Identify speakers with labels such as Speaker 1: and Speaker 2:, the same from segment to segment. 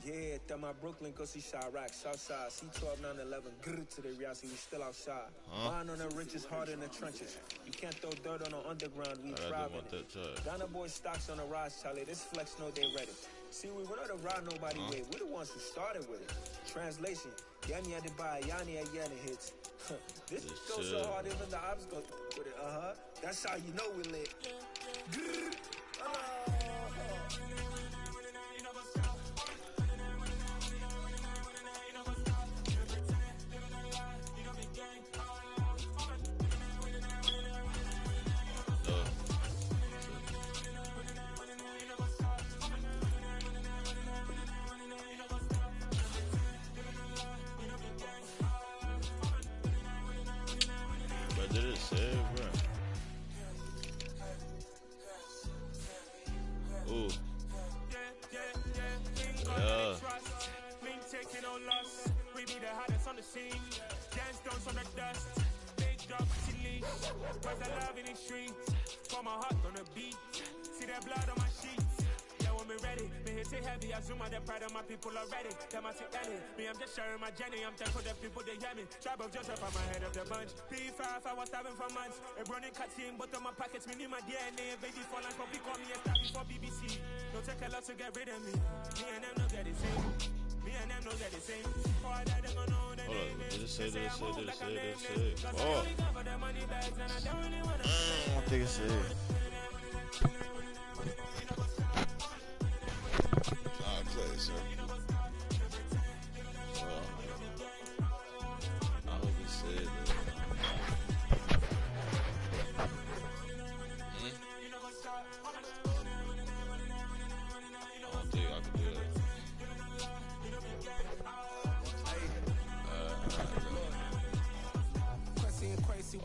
Speaker 1: Yeah, that my Brooklyn, go see Chirac, Southside, C12, 911, grr to the reality, we still outside. Mine on the richest, hard in the trenches. You can't throw dirt on the underground, we thrive in it. Ghana boys stocks on the rise, Charlie, this flex know they ready. See, we not to ride nobody with, we're the ones who started with it. Translation, Yani had to buy, Yani had Yanni hits. This goes so hard, even the ops go with it, That's how you know we lit. Grr.
Speaker 2: Did it say, bro? Ooh. Yeah.
Speaker 3: Taking no loss. We be the hottest on the scene. Dance stones on the dust. Big dog chili. Cause I love in the streets. For my heart on the beat. See that blood on my sheets. Yeah, when we ready. Me hit it heavy. I zoom out the pride of my people already. Them I see Ellie. Me, I'm just sharing my journey. I'm thankful the people they hear me. Tribe of Joseph on my head of the bunch. P5, I was starving for months. A running cut team, but on my pockets, me need my DNA. Baby fall and probably call me a star before BBC. Don't take a lot to get rid of me. Me and them don't get the same. Me and them don't get the same. Oh, I let them know the name.
Speaker 2: Did it say? Oh. I think it said. Play, sir. Well, I hope it said that. I don't think I can do that.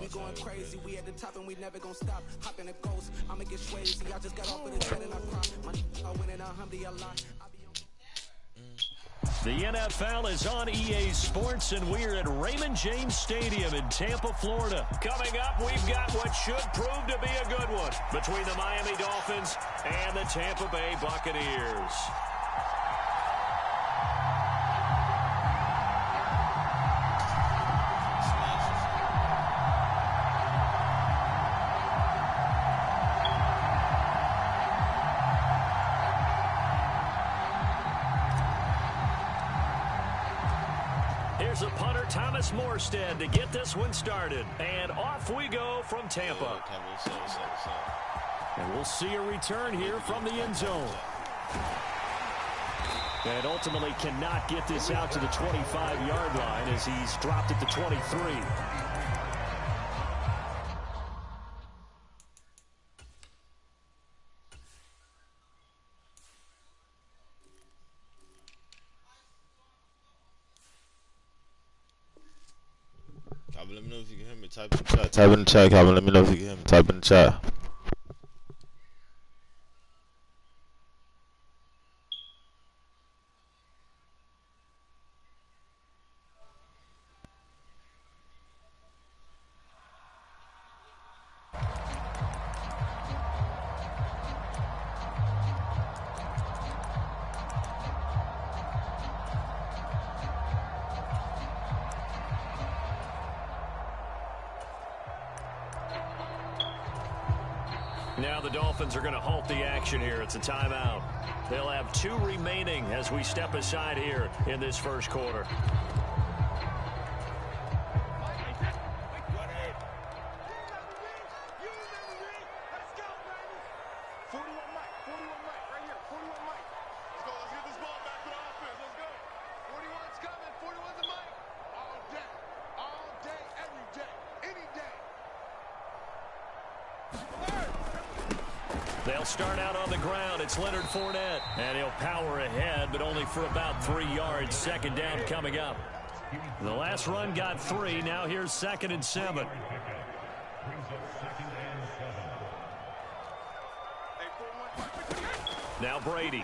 Speaker 4: We going crazy, we at the top and we never gonna stop. Hopping the ghost, I'ma get swayzy. I just got off with the 10 and I prop. I win in a lot.
Speaker 5: The NFL is on EA Sports, and we're at Raymond James Stadium in Tampa, Florida. Coming up, we've got what should prove to be a good one between the Miami Dolphins and the Tampa Bay Buccaneers. Here's a punter, Thomas Morstead, to get this one started. And off we go from Tampa. And we'll see a return here from the end zone. And ultimately cannot get this out to the 25-yard line as he's dropped at the 23.
Speaker 2: Calvin, let me know if you can hear me. Type in the chat. Type in the chat, Calvin. Let me know if you can hear me. Type in the chat.
Speaker 5: Now the Dolphins are going to halt the action here. It's a timeout. They'll have 2 remaining as we step aside here in this first quarter. They'll start out on the ground. It's Leonard Fournette. And he'll power ahead, but only for about 3 yards. Second down coming up. The last run got 3. Now here's 2nd and 7. Now Brady.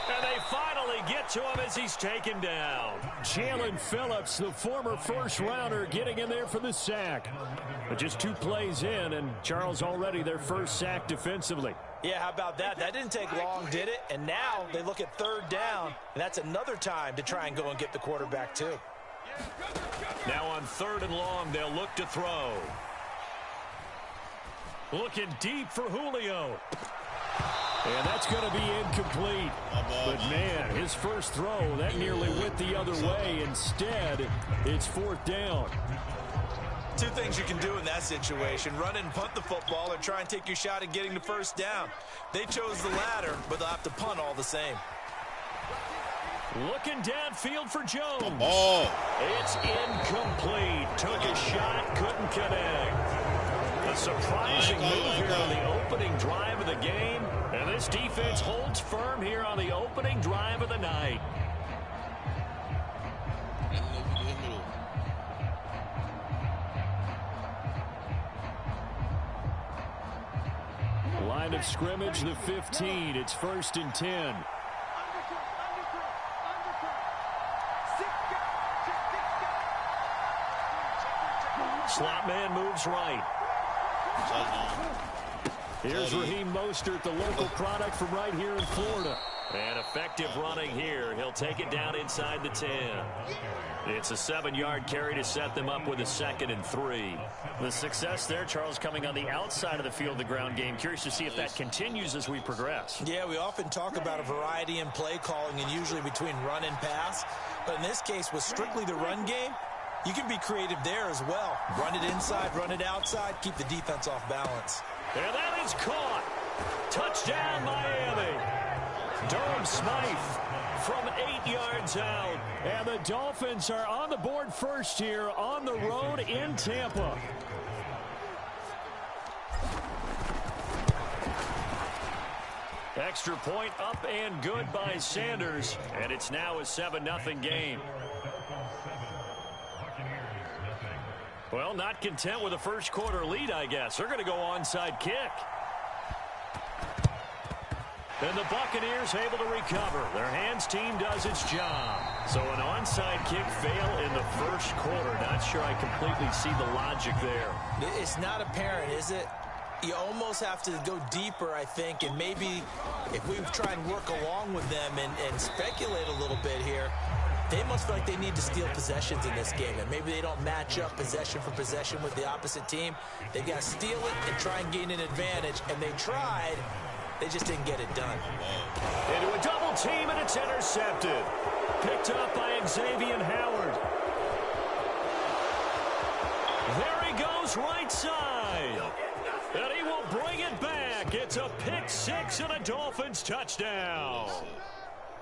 Speaker 5: And they finally get to him as he's taken down.
Speaker 3: Jalen Phillips, the former first-rounder, getting in there for the sack. But just 2 plays in, and Charles already their first sack defensively.
Speaker 6: Yeah, how about that? That didn't take long, did it? And now they look at 3rd down, and that's another time to try and go and get the quarterback too.
Speaker 5: Now on 3rd and long, they'll look to throw. Looking deep for Julio. And that's going to be incomplete. But, man, his first throw, that nearly went the other way. Instead, it's 4th down.
Speaker 6: 2 things you can do in that situation: run and punt the football, or try and take your shot at getting the 1st down. They chose the latter, but they'll have to punt all the same.
Speaker 5: Looking downfield for Jones.
Speaker 2: Oh.
Speaker 5: It's incomplete. Took a shot, couldn't connect. A surprising move here on the opening drive of the game. And this defense holds firm here on the opening drive of the night.
Speaker 3: Line of scrimmage, the 15. It's 1st and 10.
Speaker 5: Slot man moves right.
Speaker 3: Here's Raheem Mostert, the local product from right here in Florida.
Speaker 5: And effective running here. He'll take it down inside the 10. It's a 7-yard carry to set them up with a 2nd and 3.
Speaker 7: The success there, Charles, coming on the outside of the field, the ground game. Curious to see if that continues as we progress.
Speaker 6: Yeah, we often talk about a variety in play calling and usually between run and pass. But in this case, with strictly the run game, you can be creative there as well. Run it inside, run it outside, keep the defense off balance.
Speaker 5: And that is caught. Touchdown, Miami. Durham Smythe from 8 yards out.
Speaker 3: And the Dolphins are on the board first here on the road in Tampa.
Speaker 5: Extra point up and good by Sanders. And it's now a 7-0 game. Well, not content with a first quarter lead, I guess. They're going to go onside kick. And the Buccaneers able to recover. Their hands team does its job. So an onside kick fail in the first quarter. Not sure I completely see the logic there.
Speaker 6: It's not apparent, is it? You almost have to go deeper, I think, and maybe if we try and work along with them and speculate a little bit here, they must feel like they need to steal possessions in this game, and maybe they don't match up possession for possession with the opposite team. They've got to steal it and try and gain an advantage, and they tried. They just didn't get it done.
Speaker 5: Into a double team, and it's intercepted. Picked up by Xavier Howard. There he goes, right side. And he will bring it back. It's a pick-6 and a Dolphins touchdown.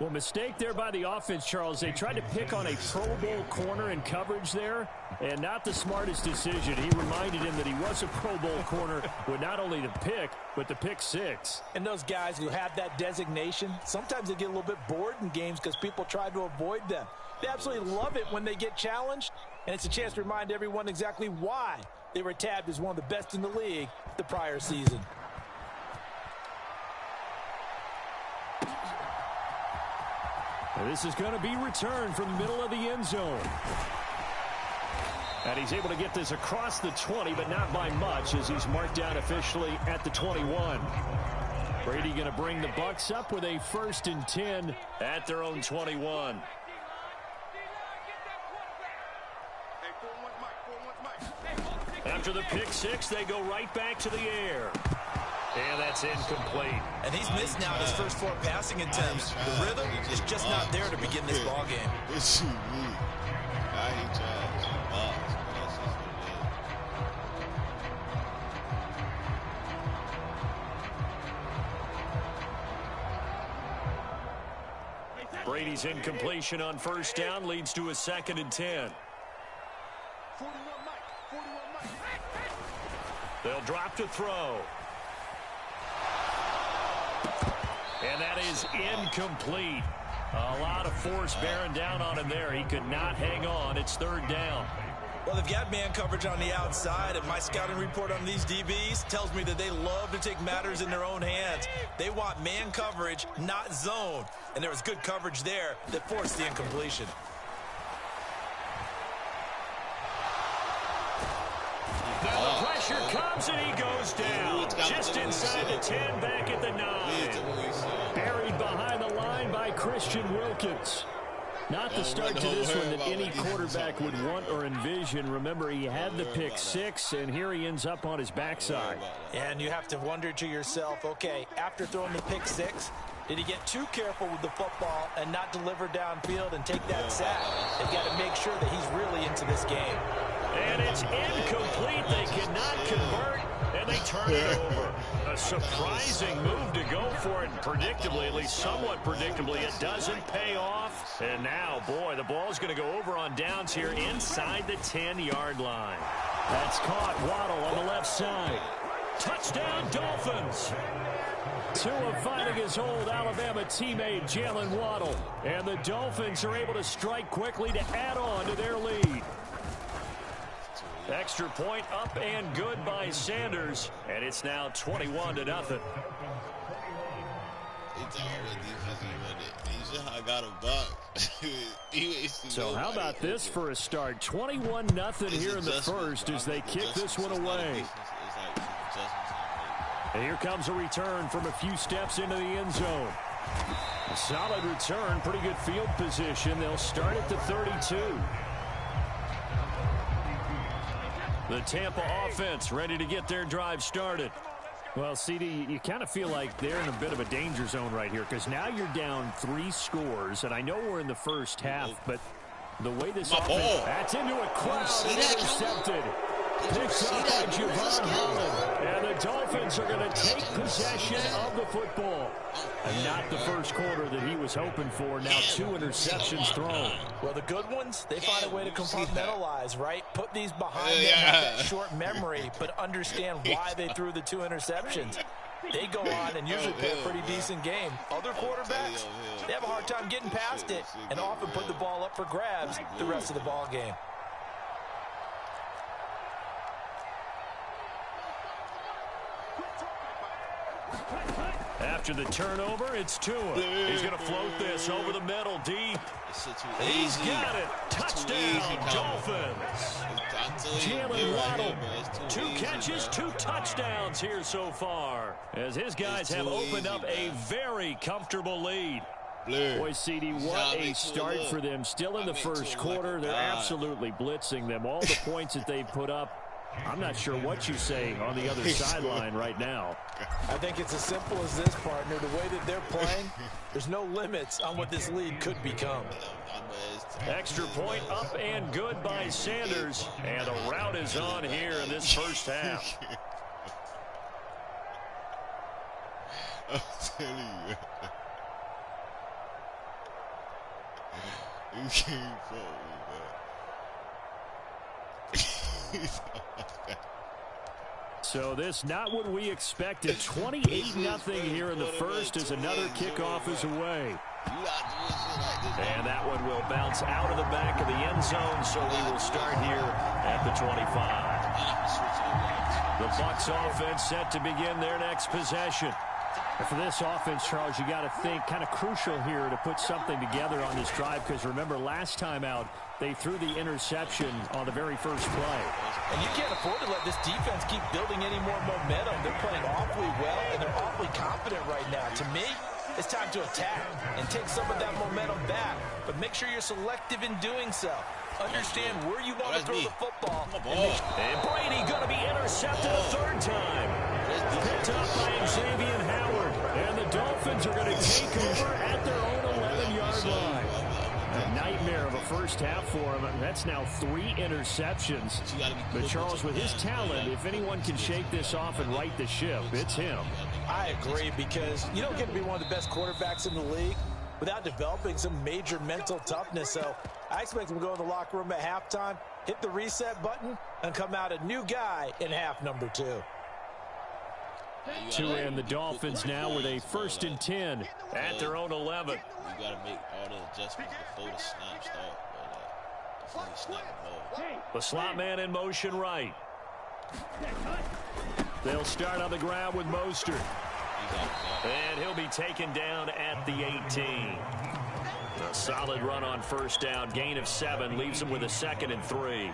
Speaker 3: Well, mistake there by the offense, Charles. They tried to pick on a Pro Bowl corner in coverage there, and not the smartest decision. He reminded him that he was a Pro Bowl corner with not only the pick, but the pick-6.
Speaker 6: And those guys who have that designation, sometimes they get a little bit bored in games because people try to avoid them. They absolutely love it when they get challenged, and it's a chance to remind everyone exactly why they were tabbed as one of the best in the league the prior season.
Speaker 3: This is going to be returned from the middle of the end zone. And he's able to get this across the 20, but not by much, as he's marked down officially at the 21. Brady going to bring the Bucs up with a 1st and 10
Speaker 5: at their own 21. After the pick-6, they go right back to the air. And that's incomplete.
Speaker 6: And he's missed now his first 4 passing attempts. The rhythm is just not there to begin this ball game.
Speaker 2: It's me. Now he tries to box.
Speaker 5: Brady's incompletion on 1st down leads to a 2nd and 10. They'll drop to throw. And that is incomplete. A lot of force bearing down on him there. He could not hang on. It's 3rd down.
Speaker 6: Well, they've got man coverage on the outside, and my scouting report on these DBs tells me that they love to take matters in their own hands. They want man coverage, not zone. And there was good coverage there that forced the incompletion.
Speaker 5: Now the pressure comes, and he goes down. Just inside the 10, back at the 9. Buried behind the line by Christian Wilkins. Not the start to this one that any quarterback would want or envision. Remember, he had the pick 6, and here he ends up on his backside.
Speaker 6: And you have to wonder to yourself, okay, after throwing the pick 6, did he get too careful with the football and not deliver downfield and take that sack? They've got to make sure that he's really into this game.
Speaker 5: And it's incomplete. They cannot convert, and they turn it over. A surprising move to go for it, and predictably, at least somewhat predictably, it doesn't pay off. And now, boy, the ball's going to go over on downs here inside the 10-yard line. That's caught. Waddle on the left side. Touchdown, Dolphins. Tua finding his old Alabama teammate, Jalen Waddle. And the Dolphins are able to strike quickly to add on to their lead. Extra point up and good by Sanders. And it's now 21-0. So how about this for a start? 21-0 here in the first as they kick this one away. And here comes a return from a few steps into the end zone. A solid return, pretty good field position. They'll start at the 32. The Tampa offense ready to get their drive started. Well, CD, you kind of feel like they're in a bit of a danger zone right here because now you're down 3 scores, and I know we're in the first half, but the way this offense... That's into a crowd and intercepted. Picked up by Javon Holland. And the Dolphins are going to take possession of the football. And not the first quarter that he was hoping for. Now 2 interceptions thrown.
Speaker 6: Well, the good ones, they find a way to compartmentalize, right? Put these behind them, have that short memory, but understand why they threw the 2 interceptions. They go on and usually play a pretty decent game. Other quarterbacks, they have a hard time getting past it and often put the ball up for grabs the rest of the ball game.
Speaker 5: After the turnover, it's Tua. He's going to float this over the middle deep. He's got it. Touchdown, Dolphins. Jalen Waddle, 2 catches, 2 touchdowns here so far, as his guys have opened up a very comfortable lead. Boy, CD, what a start for them. Still in the first quarter. They're absolutely blitzing them. All the points that they've put up, I'm not sure what you say on the other sideline right now.
Speaker 6: I think it's as simple as this, partner. The way that they're playing, there's no limits on what this lead could become.
Speaker 5: Extra point up and good by Sanders. And a rout is on here in this first half.
Speaker 2: I'm telling you. You can't fuck with that.
Speaker 5: So this not what we expected. 28-0 here in the first as another kickoff is away. And that one will bounce out of the back of the end zone, so we will start here at the 25. The Bucs offense set to begin their next possession. And for this offense, Charles, you got to think kind of crucial here to put something together on this drive because remember last time out they threw the interception on the very first play.
Speaker 6: And you can't afford to let this defense keep building any more momentum. They're playing awfully well and they're awfully confident right now. To me, it's time to attack and take some of that momentum back, but make sure you're selective in doing so. Understand where you want to throw the football.
Speaker 5: And Brady going to be intercepted a 3rd time. Picked up by Xavier Howard. And the Dolphins are going to take over at their own 11-yard line. A nightmare of a first half for him. That's now 3 interceptions. But Charles, with his talent, if anyone can shake this off and right the ship, it's him.
Speaker 6: I agree because you don't get to be one of the best quarterbacks in the league without developing some major mental toughness. So I expect him to go in the locker room at halftime, hit the reset button, and come out a new guy in half number 2.
Speaker 5: Tua and the Dolphins now with a 1st and 10 at their own 11.
Speaker 2: You got to make all the adjustments before the snap start.
Speaker 5: The slot man in motion right. They'll start on the ground with Mostert. And he'll be taken down at the 18. A solid run on first down. Gain of 7 leaves him with a 2nd and 3.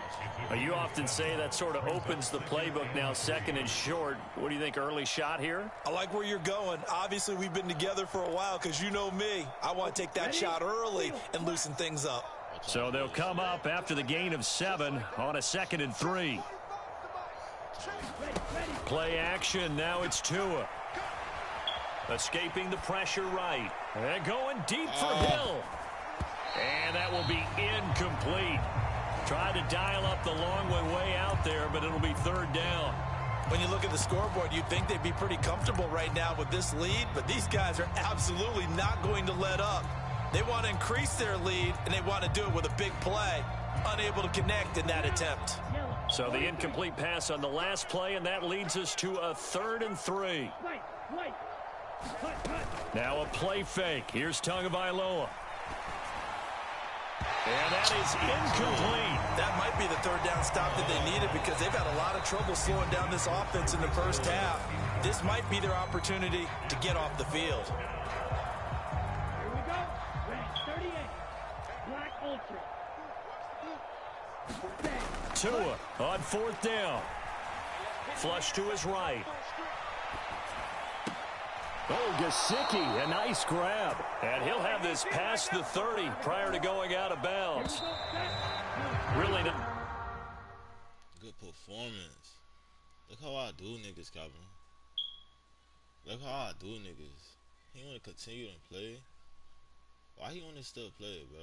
Speaker 5: You often say that sort of opens the playbook now, 2nd and short. What do you think, early shot here?
Speaker 6: I like where you're going. Obviously, we've been together for a while because you know me. I want to take that shot early and loosen things up.
Speaker 5: So they'll come up after the gain of 7 on a 2nd and 3. Play action. Now it's Tua. Escaping the pressure right. And going deep for Hill. And that will be incomplete. Tried to dial up the long way out there, but it'll be 3rd down.
Speaker 6: When you look at the scoreboard, you'd think they'd be pretty comfortable right now with this lead, but these guys are absolutely not going to let up. They want to increase their lead, and they want to do it with a big play. Unable to connect in that attempt.
Speaker 5: So the incomplete pass on the last play, and that leads us to a 3rd and 3. Now a play fake. Here's Tagovailoa. And that is incomplete.
Speaker 6: That might be the 3rd down stop that they needed because they've had a lot of trouble slowing down this offense in the first half. This might be their opportunity to get off the field.
Speaker 8: Here we go. Ready, 38. Black Ultra.
Speaker 5: Tua on 4th down. Flush to his right. Oh, Gesicki, a nice grab. And he'll have this past the 30 prior to going out of bounds. Really not.
Speaker 2: Good performance. Look how I do niggas, Calvin. Look how I do niggas. He want to continue to play. Why he want to still play, bro?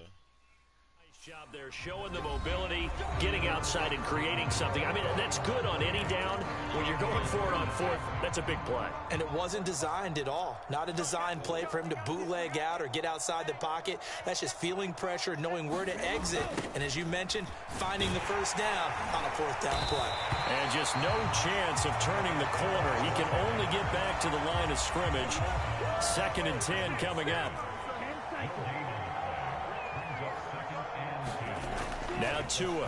Speaker 5: Job there, showing the mobility, getting outside and creating something. I mean, that's good on any down. When you're going for it on 4th, that's a big play.
Speaker 6: And it wasn't designed at all. Not a designed play for him to bootleg out or get outside the pocket. That's just feeling pressure, knowing where to exit. And as you mentioned, finding the first down on a 4th down play.
Speaker 5: And just no chance of turning the corner. He can only get back to the line of scrimmage. 2nd and 10 coming up. Now Tua.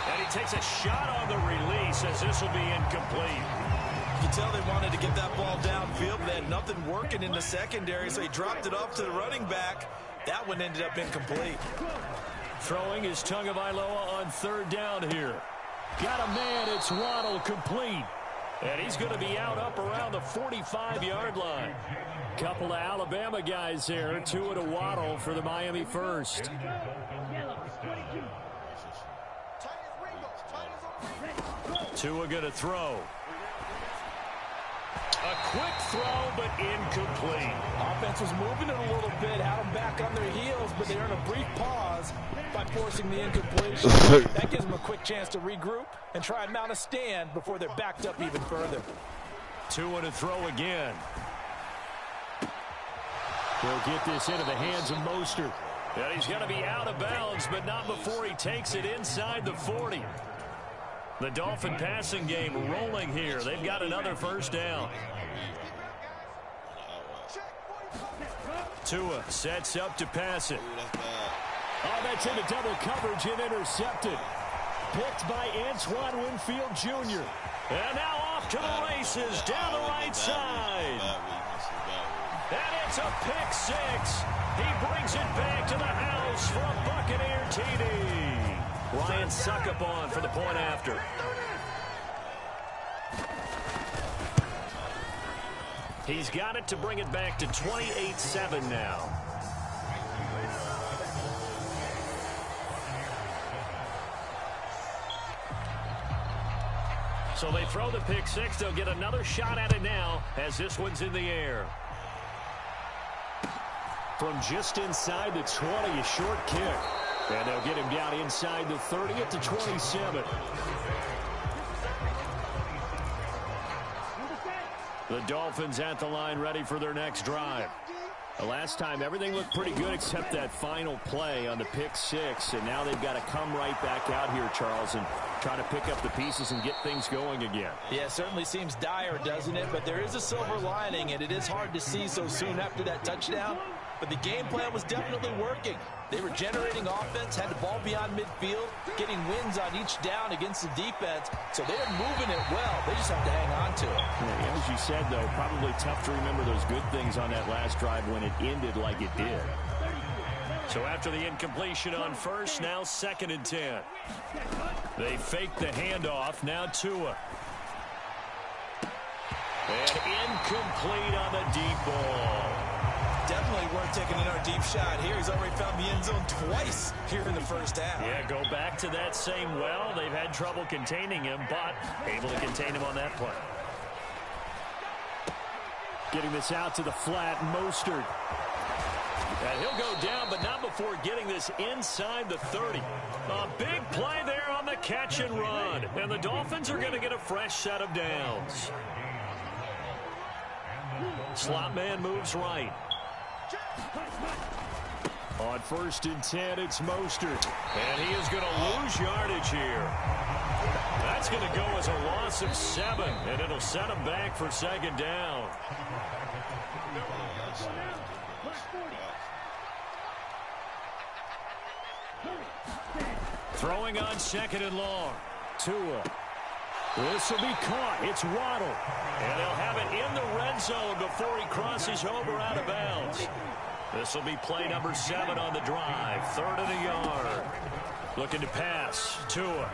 Speaker 5: And he takes a shot on the release as this will be incomplete.
Speaker 6: You can tell they wanted to get that ball downfield, but they had nothing working in the secondary, so he dropped it off to the running back. That one ended up incomplete.
Speaker 5: Throwing is Tagovailoa on 3rd down here. Got a man, it's Waddle, complete. And he's going to be out up around the 45-yard line. Couple of Alabama guys there. Tua to Waddle for the Miami first. Tua going to throw. A quick throw, but incomplete.
Speaker 6: Offense was moving it a little bit, had them back on their heels, but they earned a brief pause by forcing the incompletion. That gives them a quick chance to regroup and try and mount a stand before they're backed up even further.
Speaker 5: Tua to throw again. He'll get this into the hands of Mostert. And he's going to be out of bounds, but not before he takes it inside the 40. The Dolphin passing game rolling here. They've got another first down. Tua sets up to pass it. Oh, that's into double coverage and intercepted. Picked by Antoine Winfield Jr. And now off to the races down the right side. And it's a pick 6. He brings it back to the house for a Buccaneer TD. Ryan Suckup on for the point after. He's got it to bring it back to 28-7 now. So they throw the pick 6. They'll get another shot at it now as this one's in the air. From just inside the 20, a short kick. And they'll get him down inside the 30 at the 27. The Dolphins at the line ready for their next drive. The last time everything looked pretty good except that final play on the pick 6. And now they've got to come right back out here, Charles, and try to pick up the pieces and get things going again.
Speaker 6: Yeah, it certainly seems dire, doesn't it? But there is a silver lining, and it is hard to see so soon after that touchdown. but the game plan was definitely working. They were generating offense, had the ball beyond midfield, getting wins on each down against the defense, so they were moving it well. They just have to hang on to it.
Speaker 7: Yeah, as you said, though, probably tough to remember those good things on that last drive when it ended like it did. So after the incompletion on first, now 2nd and 10. They fake the handoff, now Tua. And incomplete on the deep ball.
Speaker 6: Definitely weren't taking another deep shot here. He's already found the end zone twice here in the first half.
Speaker 7: Yeah, go back to that same well. They've had trouble containing him, but able to contain him on that play. Getting this out to the flat, Mostert. And he'll go down, but not before getting this inside the 30. A big play there on the catch and run. And the Dolphins are going to get a fresh set of downs. Slot man moves right. On 1st and 10, it's Mostert. And he is going to lose yardage here. That's going to go as a loss of 7, and it'll set him back for 2nd down. Throwing on 2nd and long. Tua. This will be caught. It's Waddle. And they'll have it in the red zone before he crosses over out of bounds. This will be play number 7 on the drive. 3rd and a yard. Looking to pass. Tua.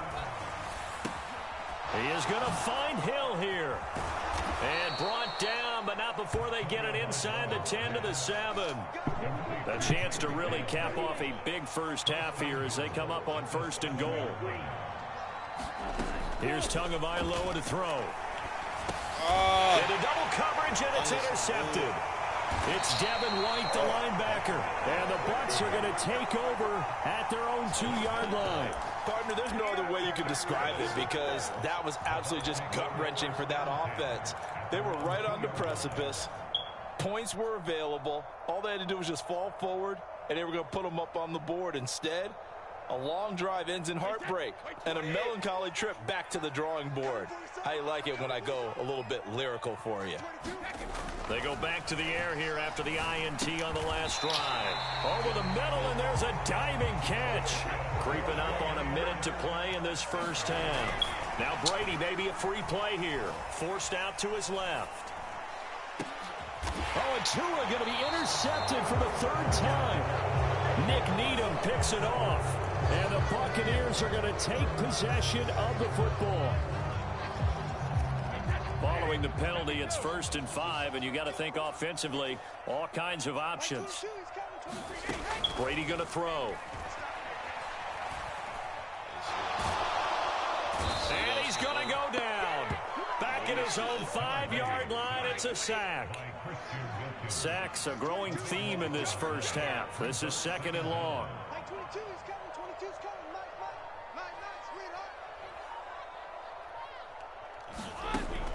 Speaker 7: He is going to find Hill here. And brought down, but not before they get it inside the 10 to the 7. A chance to really cap off a big first half here as they come up on 1st and goal. Here's Tagovailoa to throw. Into double coverage, and it's intercepted. It's Devin White, the linebacker. And the Bucs are going to take over at their own 2-yard line.
Speaker 6: Partner, there's no other way you could describe it because that was absolutely just gut-wrenching for that offense. They were right on the precipice. Points were available. All they had to do was just fall forward, and they were going to put them up on the board. Instead, a long drive ends in heartbreak and a melancholy trip back to the drawing board. I like it when I go a little bit lyrical for you.
Speaker 7: They go back to the air here after the INT on the last drive. Over the middle, and there's a diving catch. Creeping up on a minute to play in this first half. Now Brady, maybe a free play here. Forced out to his left. Oh, and Tua going to be intercepted for the 3rd time. Nick Needham picks it off. And the Buccaneers are going to take possession of the football. Following the penalty, it's 1st and 5, and you got to think offensively, all kinds of options. Brady going to throw. And he's going to go down. Back at his own 5-yard line, it's a sack. Sacks a growing theme in this first half. This is 2nd and long.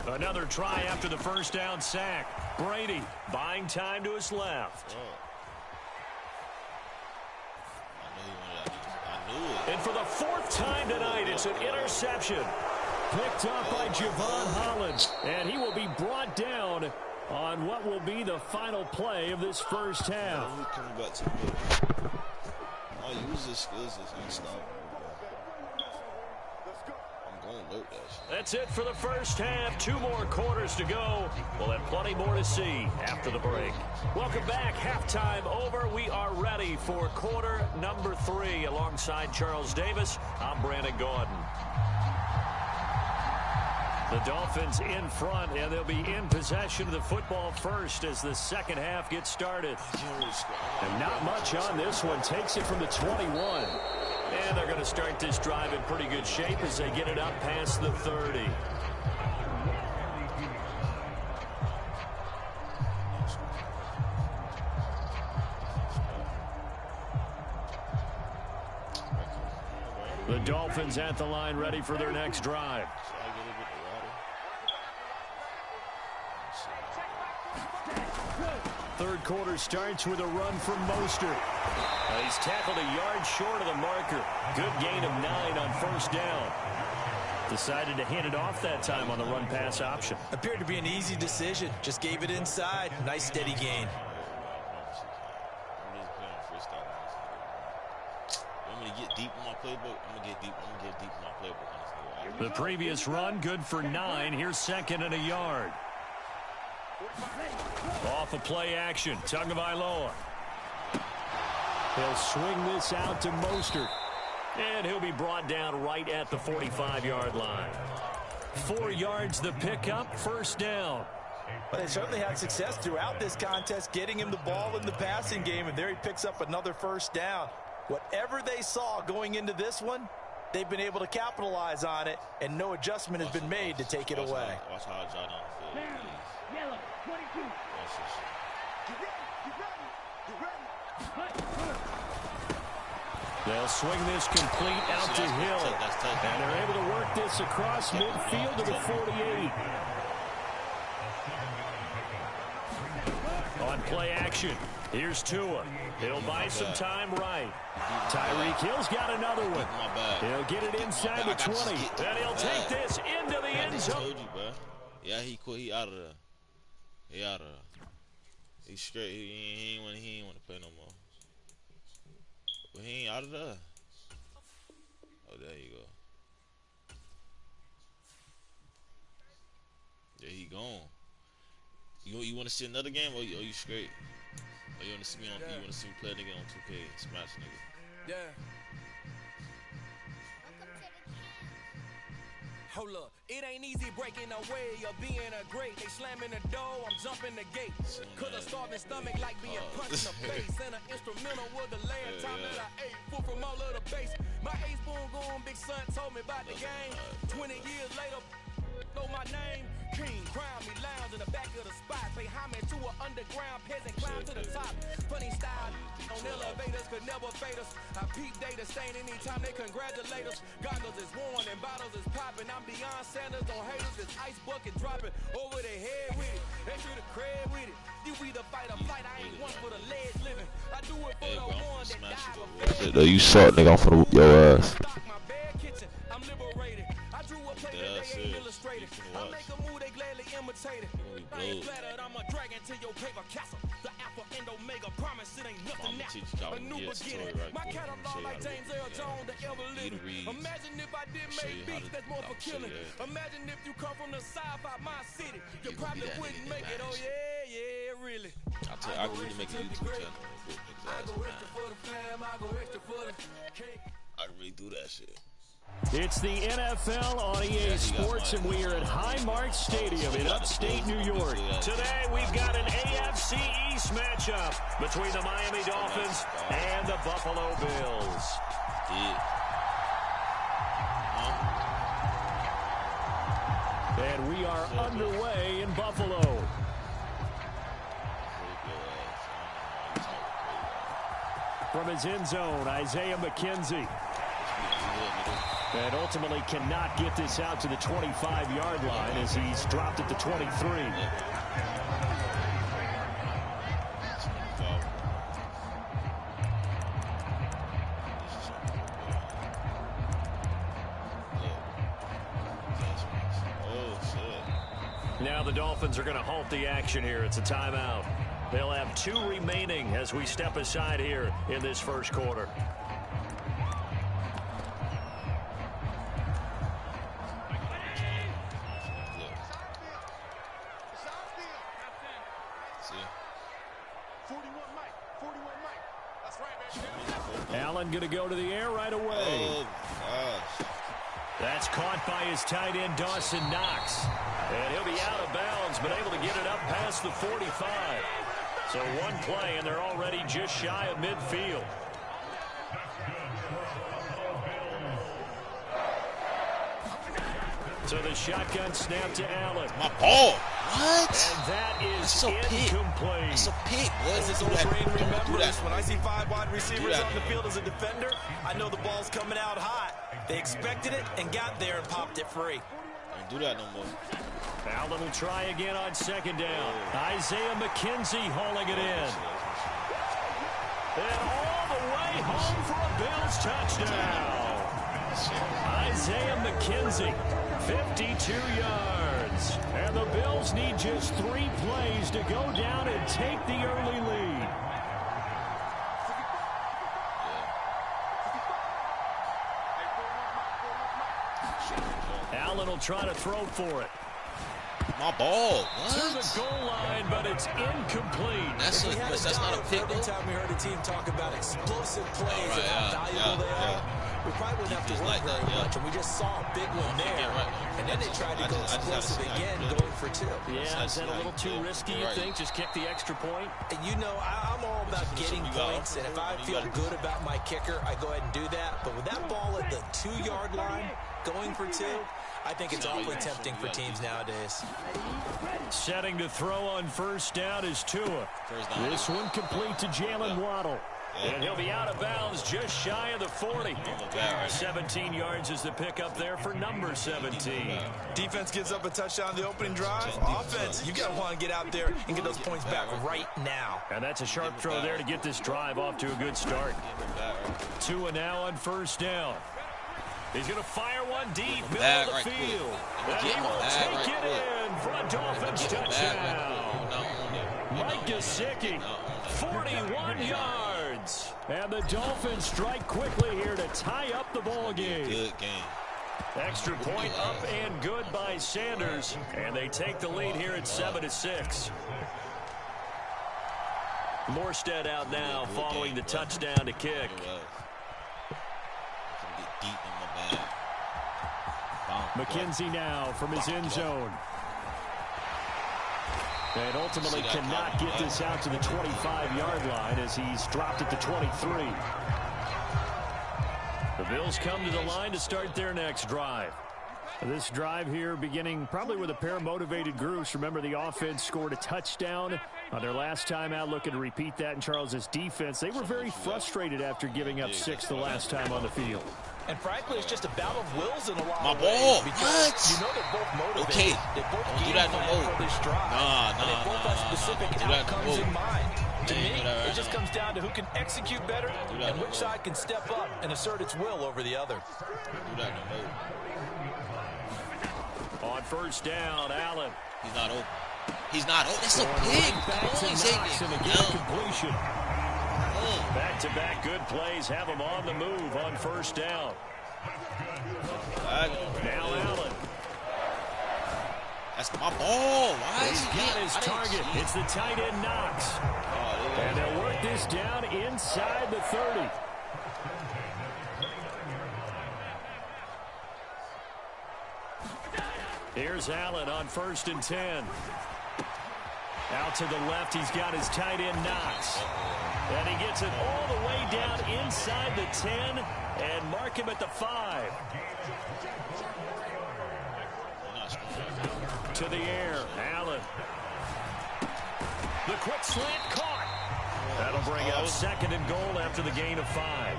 Speaker 7: Another try after the first down sack. Brady buying time to his left. And for the 4th time tonight, it's an interception. Picked up by Javon Holland. And he will be brought down on what will be the final play of this first half.
Speaker 2: I'll use his skills as unstoppable.
Speaker 7: That's it for the first half. 2 more quarters to go. We'll have plenty more to see after the break. Welcome back. Halftime over. We are ready for quarter number 3. Alongside Charles Davis, I'm Brandon Gordon. The Dolphins in front, and they'll be in possession of the football first as the second half gets started. And not much on this one. Takes it from the 21. And they're going to start this drive in pretty good shape as they get it up past the 30. The Dolphins at the line ready for their next drive. Third quarter starts with a run from Mostert. He's tackled a yard short of the marker. Good gain of 9 on first down. Decided to hand it off that time on the run-pass option.
Speaker 6: Appeared to be an easy decision. Just gave it inside. Nice steady gain.
Speaker 2: playbook. I'm gonna get deep in my playbook.
Speaker 5: The previous run, good for 9. Here's 2nd and a yard. Off of play action, Tagovailoa. He'll swing this out to Mostert. And he'll be brought down right at the 45-yard line. 4 yards the pickup, 1st down.
Speaker 6: But they certainly had success throughout this contest, getting him the ball in the passing game, and there he picks up another 1st down. Whatever they saw going into this one, they've been able to capitalize on it, and no adjustment has been made to take it away.
Speaker 2: Watch how I draw down the field.
Speaker 8: Yellow, 22.
Speaker 5: They'll swing this complete out to Hill. And they're able to work this across midfield to the 48. On play action, here's Tua. He'll buy some time right. Tyreek Hill's got another one. He'll get it inside the 20. And he'll take this into the end zone.
Speaker 2: I told you, bro. Yeah, he quit. He out of there. He out of there. He's straight. He ain't want to play no more. But he ain't out of there. Oh, there you go. There he gone. You want to see another game, or you straight? Or you want to see me on? You want to see me play a nigga on 2K, smash nigga?
Speaker 4: Yeah. Hold up, it ain't easy breaking away or being a great. They slamming the door, I'm jumping the gate. Cause a starving stomach like being punched in the face. And an instrumental was the last time that I ate. Full from all of the base. My ace spoon going, big son told me about the game. 20 years later, know my name. King, crown me, lounge in the back of the spot. Pay homage to an underground peasant, climb to the top. Funny style on elevators could never fade us. I peep data stain anytime they congratulate us. Goggles is worn and bottles is popping. I'm beyond Sanders on haters. This ice bucket dropping over their head with it. They threw the crab with it. You either fight or flight. I ain't one for the legs living. I do it for the one that died.
Speaker 2: You suck, nigga. I'm for your ass.
Speaker 4: My bed kitchen, I'm liberated. I drew a play that they ain't illustrated. I make a move, they gladly imitate it. I ain't flattered, I'm a dragon to your paper castle. The Alpha and Omega promise it ain't nothing now. A new beginning. My catalog like James Earl Jones, the ever living. Imagine if I didn't make beats that's more for killing. Imagine if you come from the sci-fi, my city. You probably wouldn't make it. Oh yeah, really.
Speaker 2: I can really make a YouTube channel.
Speaker 4: I go extra for the fam, I go extra for the cake.
Speaker 2: I can really do that shit.
Speaker 5: It's the NFL on EA Sports, and we are at Highmark Stadium in upstate New York. Today, we've got an AFC East matchup between the Miami Dolphins and the Buffalo Bills. And we are underway in Buffalo. From his end zone, Isaiah McKenzie. And ultimately cannot get this out to the 25-yard line as he's dropped at the 23. Now the Dolphins are going to halt the action here. It's a timeout. They'll have 2 remaining as we step aside here in this first quarter. Allen going to go to the air right away.
Speaker 2: Oh, gosh.
Speaker 5: That's caught by his tight end, Dawson Knox. And he'll be out of bounds, but able to get it up past the 45. So one play, and they're already just shy of midfield. So the shotgun snap to Allen.
Speaker 2: My ball. What?
Speaker 5: And that is
Speaker 2: so
Speaker 5: incomplete.
Speaker 2: It's a pick. What
Speaker 6: This is old brain remembers. When I see 5 wide receivers on the field as a defender, I know the ball's coming out hot. They expected it and got there and popped it free.
Speaker 2: Don't do that no more.
Speaker 5: Allen will try again on 2nd down. Isaiah McKenzie hauling it in. And all the way home for a Bills touchdown. Isaiah McKenzie, 52 yards. And the Bills need just 3 plays to go down and take the early lead. Allen will try to throw for it.
Speaker 2: My ball. What?
Speaker 5: To the goal line, but it's incomplete.
Speaker 2: That's not a pick.
Speaker 6: Every time we heard a team talk about explosive plays and how valuable they are, we probably wouldn't have to work very much. And we just saw a big one there. And then they tried to go explosive again, going for 2.
Speaker 5: Yeah, is that a little too risky, you think? Just kick the extra point?
Speaker 6: And you know, I'm all about getting points. And if I feel good about my kicker, I go ahead and do that. But with that ball at the 2-yard line, going for 2, I think it's awfully tempting for teams nowadays.
Speaker 5: Setting to throw on first down is Tua. This one complete to Jalen Waddle. And he'll be out of bounds just shy of the 40. 17 yards is the pickup there for number 17.
Speaker 6: Defense gives up a touchdown the opening drive. Offense, you got to want to get out there and get those points back right now.
Speaker 5: And that's a sharp throw there to get this drive off to a good start. Tua now on first down. He's going to fire one deep, middle of the field. And he will take it in for a Dolphins touchdown. Mike Gesicki, 41 yards. And the Dolphins strike quickly here to tie up the ball game.
Speaker 2: Good game.
Speaker 5: Extra point up and good by Sanders. And they take the lead here at 7-6. Morstead out now following the touchdown to kick. McKenzie now from his end zone. And ultimately cannot get this out to the 25-yard line as he's dropped at the 23. The Bills come to the line to start their next drive. This drive here beginning probably with a pair of motivated groups. Remember, the offense scored a touchdown on their last time out, looking to repeat that in Charles's defense. They were very frustrated after giving up 6 the last time on the field.
Speaker 6: And frankly, it's just a battle of wills in a lot
Speaker 2: of
Speaker 6: ways.
Speaker 2: What?
Speaker 6: You know they're both motivated. They both game plan for this drive. And they both have specific outcomes in mind. To me, it just comes down to who can execute better and which side can step up and assert its will over the other.
Speaker 5: On first down, Allen.
Speaker 2: He's not open. He's not open. It's a pig.
Speaker 5: Completion. Back-to-back good plays have him on the move on first down. Now Allen.
Speaker 2: That's my ball. Why
Speaker 5: He's got his target. It's the tight end Knox. And they'll work this down inside the 30. Here's Allen on 1st and 10. Out to the left, he's got his tight end Knox. And he gets it all the way down inside the 10 and mark him at the 5. To the air, Allen. The quick slant caught. That'll bring up 2nd and goal after the gain of 5.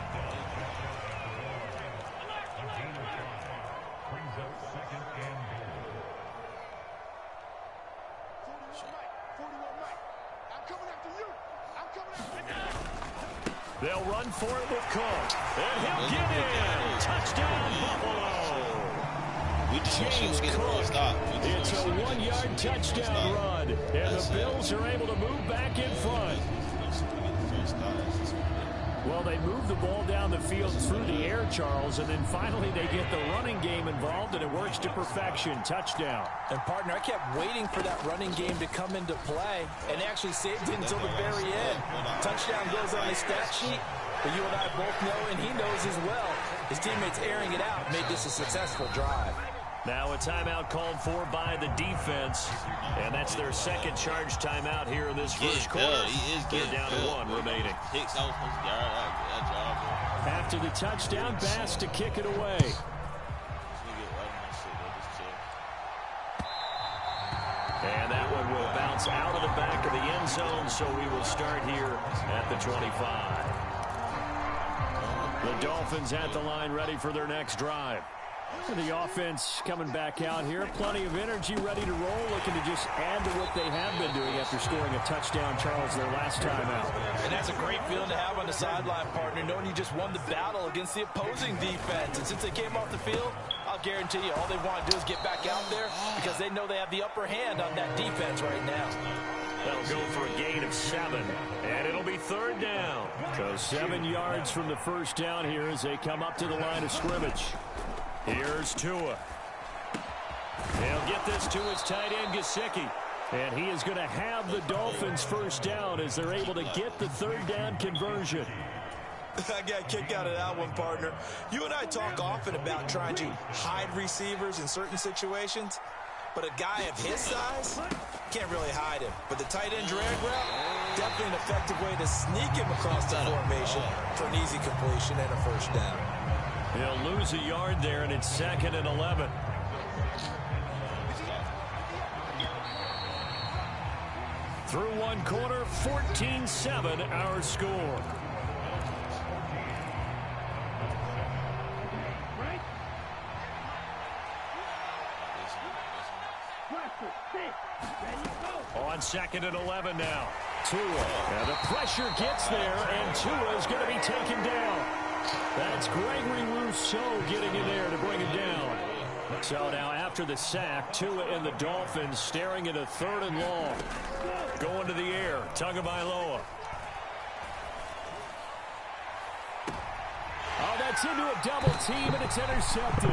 Speaker 5: They'll run for it with Cook. And he'll get in. Touchdown, Buffalo. James Cook. It's a 1-yard touchdown run. And the Bills are able to move back in front. Well, they move the ball down the field through the air, Charles, and then finally they get the running game involved, and it works to perfection. Touchdown.
Speaker 6: And, partner, I kept waiting for that running game to come into play, and actually saved it until the very end. Touchdown goes on his stat sheet, but you and I both know, and he knows as well, his teammates airing it out made this a successful drive.
Speaker 5: Now a timeout called for by the defense, and that's their 2nd charge timeout here in this first quarter. They're down to 1 remaining. After the touchdown, Bass to kick it away. And that one will bounce out of the back of the end zone, so we will start here at the 25. The Dolphins at the line ready for their next drive. The offense coming back out here. Plenty of energy, ready to roll, looking to just add to what they have been doing after scoring a touchdown, Charles, their last time out.
Speaker 6: And that's a great feeling to have on the sideline, partner, knowing you just won the battle against the opposing defense. And since they came off the field, I'll guarantee you all they want to do is get back out there because they know they have the upper hand on that defense right now.
Speaker 5: That'll go for a gain of 7, and it'll be 3rd down. So 7 yards from the first down here as they come up to the line of scrimmage. Here's Tua. He'll get this to his tight end, Gesicki. And he is going to have the Dolphins first down as they're able to get the third down conversion.
Speaker 6: I got a kick out of that one, partner. You and I talk often about trying to hide receivers in certain situations, but a guy of his size can't really hide him. But the tight end drag route, definitely an effective way to sneak him across the formation for an easy completion and a first down.
Speaker 5: He'll lose a yard there, and it's 2nd and 11. Through one quarter, 14-7 our score. On 2nd and 11 now. Tua. And the pressure gets there, and Tua is going to be taken down. That's Gregory Rousseau getting in there to bring him down. So now after the sack, Tua and the Dolphins staring at a 3rd and long. Going to the air, Tagovailoa. Oh, that's into a double team, and it's intercepted.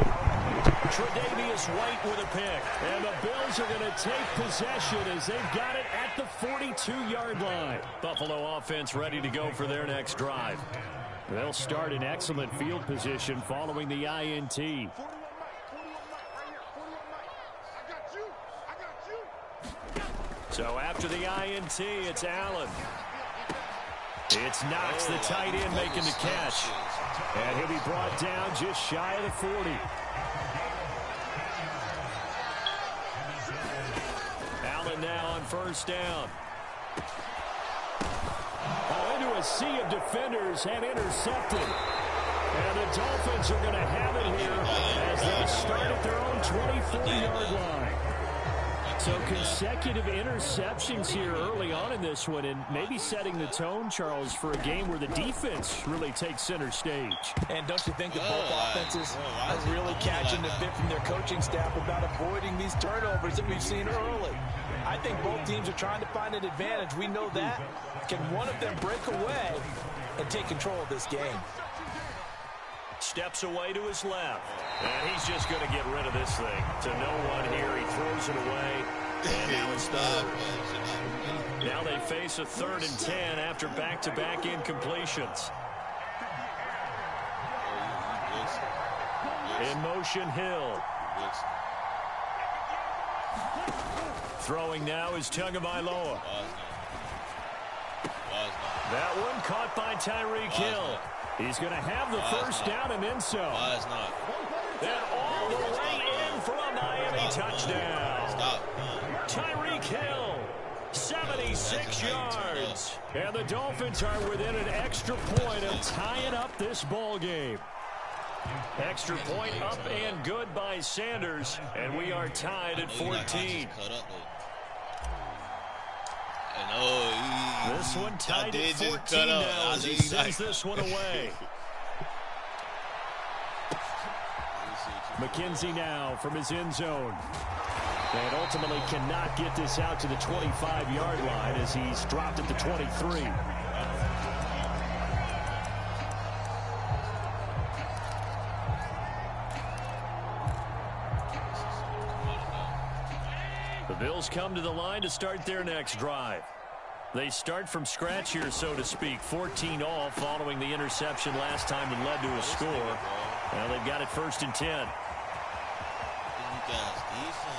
Speaker 5: Tre'Davious White with a pick. And the Bills are going to take possession as they've got it at the 42-yard line. Buffalo offense ready to go for their next drive. They'll start in excellent field position following the INT. So after the INT, it's Allen. It's Knox, the tight end, making the catch. And he'll be brought down just shy of the 40. Allen now on first down. Oh, into a sea of defenders and intercepted. And the Dolphins are going to have it here as they start at their own 24-yard line. So consecutive interceptions here early on in this one, and maybe setting the tone, Charles, for a game where the defense really takes center stage.
Speaker 6: And don't you think that both offenses are really catching the bit from their coaching staff about avoiding these turnovers that we've seen early? I think both teams are trying to find an advantage. We know that. Can one of them break away and take control of this game?
Speaker 5: Steps away to his left. And he's just going to get rid of this thing. To no one here. He throws it away. And now it's 3rd. Now they face a 3rd and 10 after back-to-back incompletions. In motion, Hill. Throwing now is Tagovailoa. That one caught by Tyreek Hill. He's going to have the first down and then so. Then all the way in for a Miami touchdown. Tyreek Hill, 76 yards. And the Dolphins are within an extra point of tying up this ball game. Extra point up and good by Sanders. And we are tied at 14. This one tied at 14 now as he sends this one away. McKenzie now from his end zone. And ultimately cannot get this out to the 25-yard line as he's dropped at the 23. The Bills come to the line to start their next drive. They start from scratch here, so to speak. 14 all following the interception last time that led to a score. Now they've got it 1st and 10.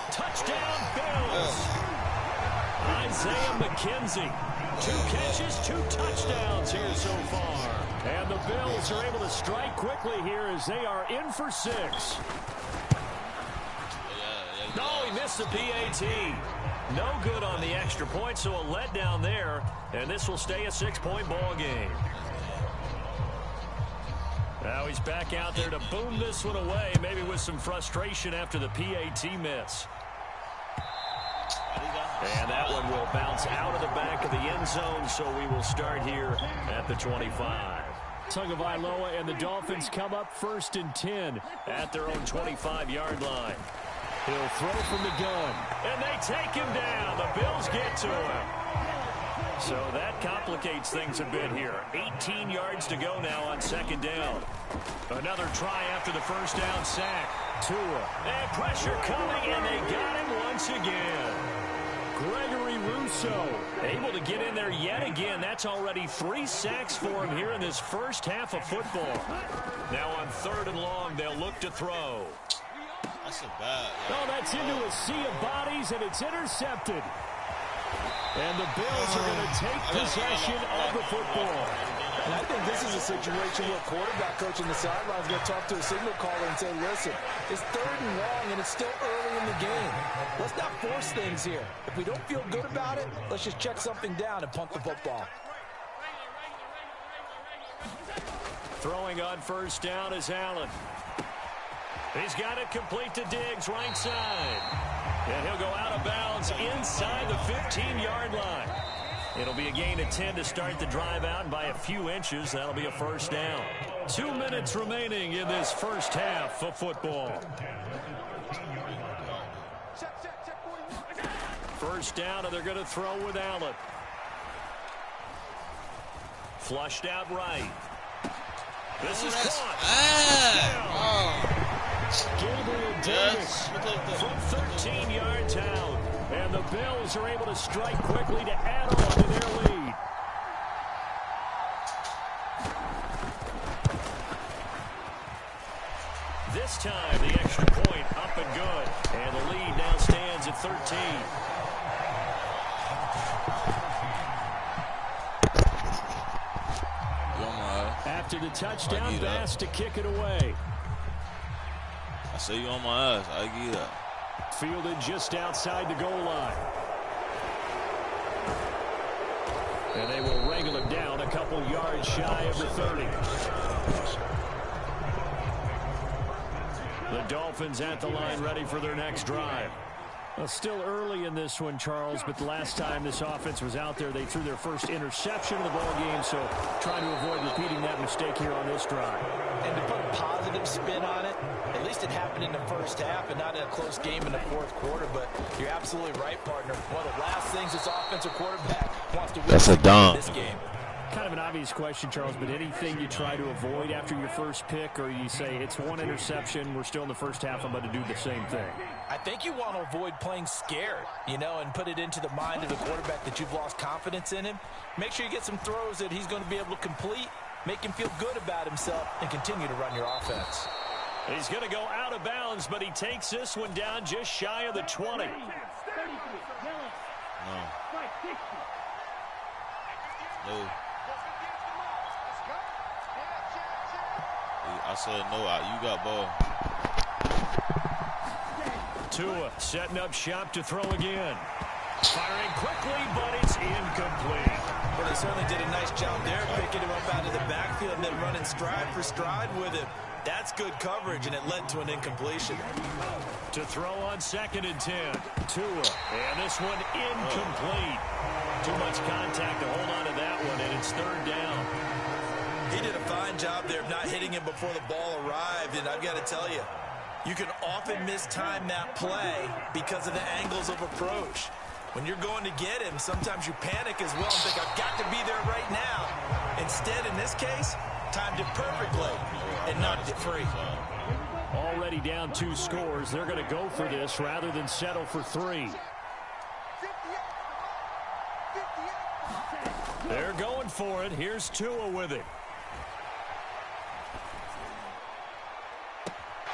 Speaker 5: Touchdown, Bills! Isaiah McKenzie. 2 catches, 2 touchdowns here so far. And the Bills are able to strike quickly here as they are in for 6. No, he missed the PAT. No good on the extra point, so a letdown there. And this will stay a 6-point ball game. Now he's back out there to boom this one away, maybe with some frustration after the PAT miss. And that one will bounce out of the back of the end zone, so we will start here at the 25. Tagovailoa and the Dolphins come up 1st and 10 at their own 25-yard line. He'll throw from the gun, and they take him down. The Bills get to him. So that complicates things a bit here. 18 yards to go now on second down. Another try after the first down sack. Tua. And pressure coming, and they got him once again. Gregory Rousseau able to get in there yet again. That's already 3 sacks for him here in this first half of football. Now on 3rd and long, they'll look to throw.
Speaker 2: That's a bad.
Speaker 5: Oh, that's into a sea of bodies, and it's intercepted. And the Bills are going to take possession of the football.
Speaker 6: And I think this is a situation where quarterback coach in the sideline is going to talk to a signal caller and say, listen, it's 3rd and long, and it's still early in the game. Let's not force things here. If we don't feel good about it, let's just check something down and punt the football.
Speaker 5: Throwing on first down is Allen. He's got it complete to Diggs, right side. And he'll go out of bounds inside the 15-yard line. It'll be a gain of 10 to start the drive out, and by a few inches, that'll be a first down. 2 minutes remaining in this first half of football. First down, and they're going to throw with Allen. Flushed out right. This is caught. Gabriel Davis from 13 yards out. And the Bills are able to strike quickly to add on to their lead. This time, the extra point up and good. And the lead now stands at 13. After the touchdown pass to kick it away.
Speaker 2: I say you on my ass. I get up.
Speaker 5: Fielded just outside the goal line. And they will wrangle him down a couple yards shy of the 30. The Dolphins at the line ready for their next drive. Well, still early in this one, Charles, but the last time this offense was out there, they threw their first interception of the ball game, so trying to avoid repeating that mistake here on this drive.
Speaker 6: And to put a positive spin on it, at least it happened in the first half and not in a close game in the fourth quarter, but you're absolutely right, partner. One of the last things this offensive quarterback wants to win this game.
Speaker 5: Kind of an obvious question, Charles, but anything you try to avoid after your first pick, or you say it's one interception, we're still in the first half, I'm going to do the same thing?
Speaker 6: I think you want to avoid playing scared, you know, and put it into the mind of the quarterback that you've lost confidence in him. Make sure you get some throws that he's going to be able to complete, make him feel good about himself, and continue to run your offense.
Speaker 5: He's going to go out of bounds, but he takes this one down just shy of the 20.
Speaker 2: No. I said no. You got ball.
Speaker 5: Tua setting up shop to throw again. Firing quickly, but it's incomplete.
Speaker 6: Well, they certainly did a nice job there, picking him up out of the backfield and then running stride for stride with him. That's good coverage, and it led to an incompletion.
Speaker 5: To throw on 2nd and 10. Tua, and this one incomplete. Too much contact to hold on to that one, and it's 3rd down.
Speaker 6: He did a fine job there of not hitting him before the ball arrived, and I've got to tell you, you can often mistime that play because of the angles of approach. When you're going to get him, sometimes you panic as well and think, I've got to be there right now. Instead, in this case, timed it perfectly and knocked it free.
Speaker 5: Already down 2 scores. They're going to go for this rather than settle for 3. They're going for it. Here's Tua with it.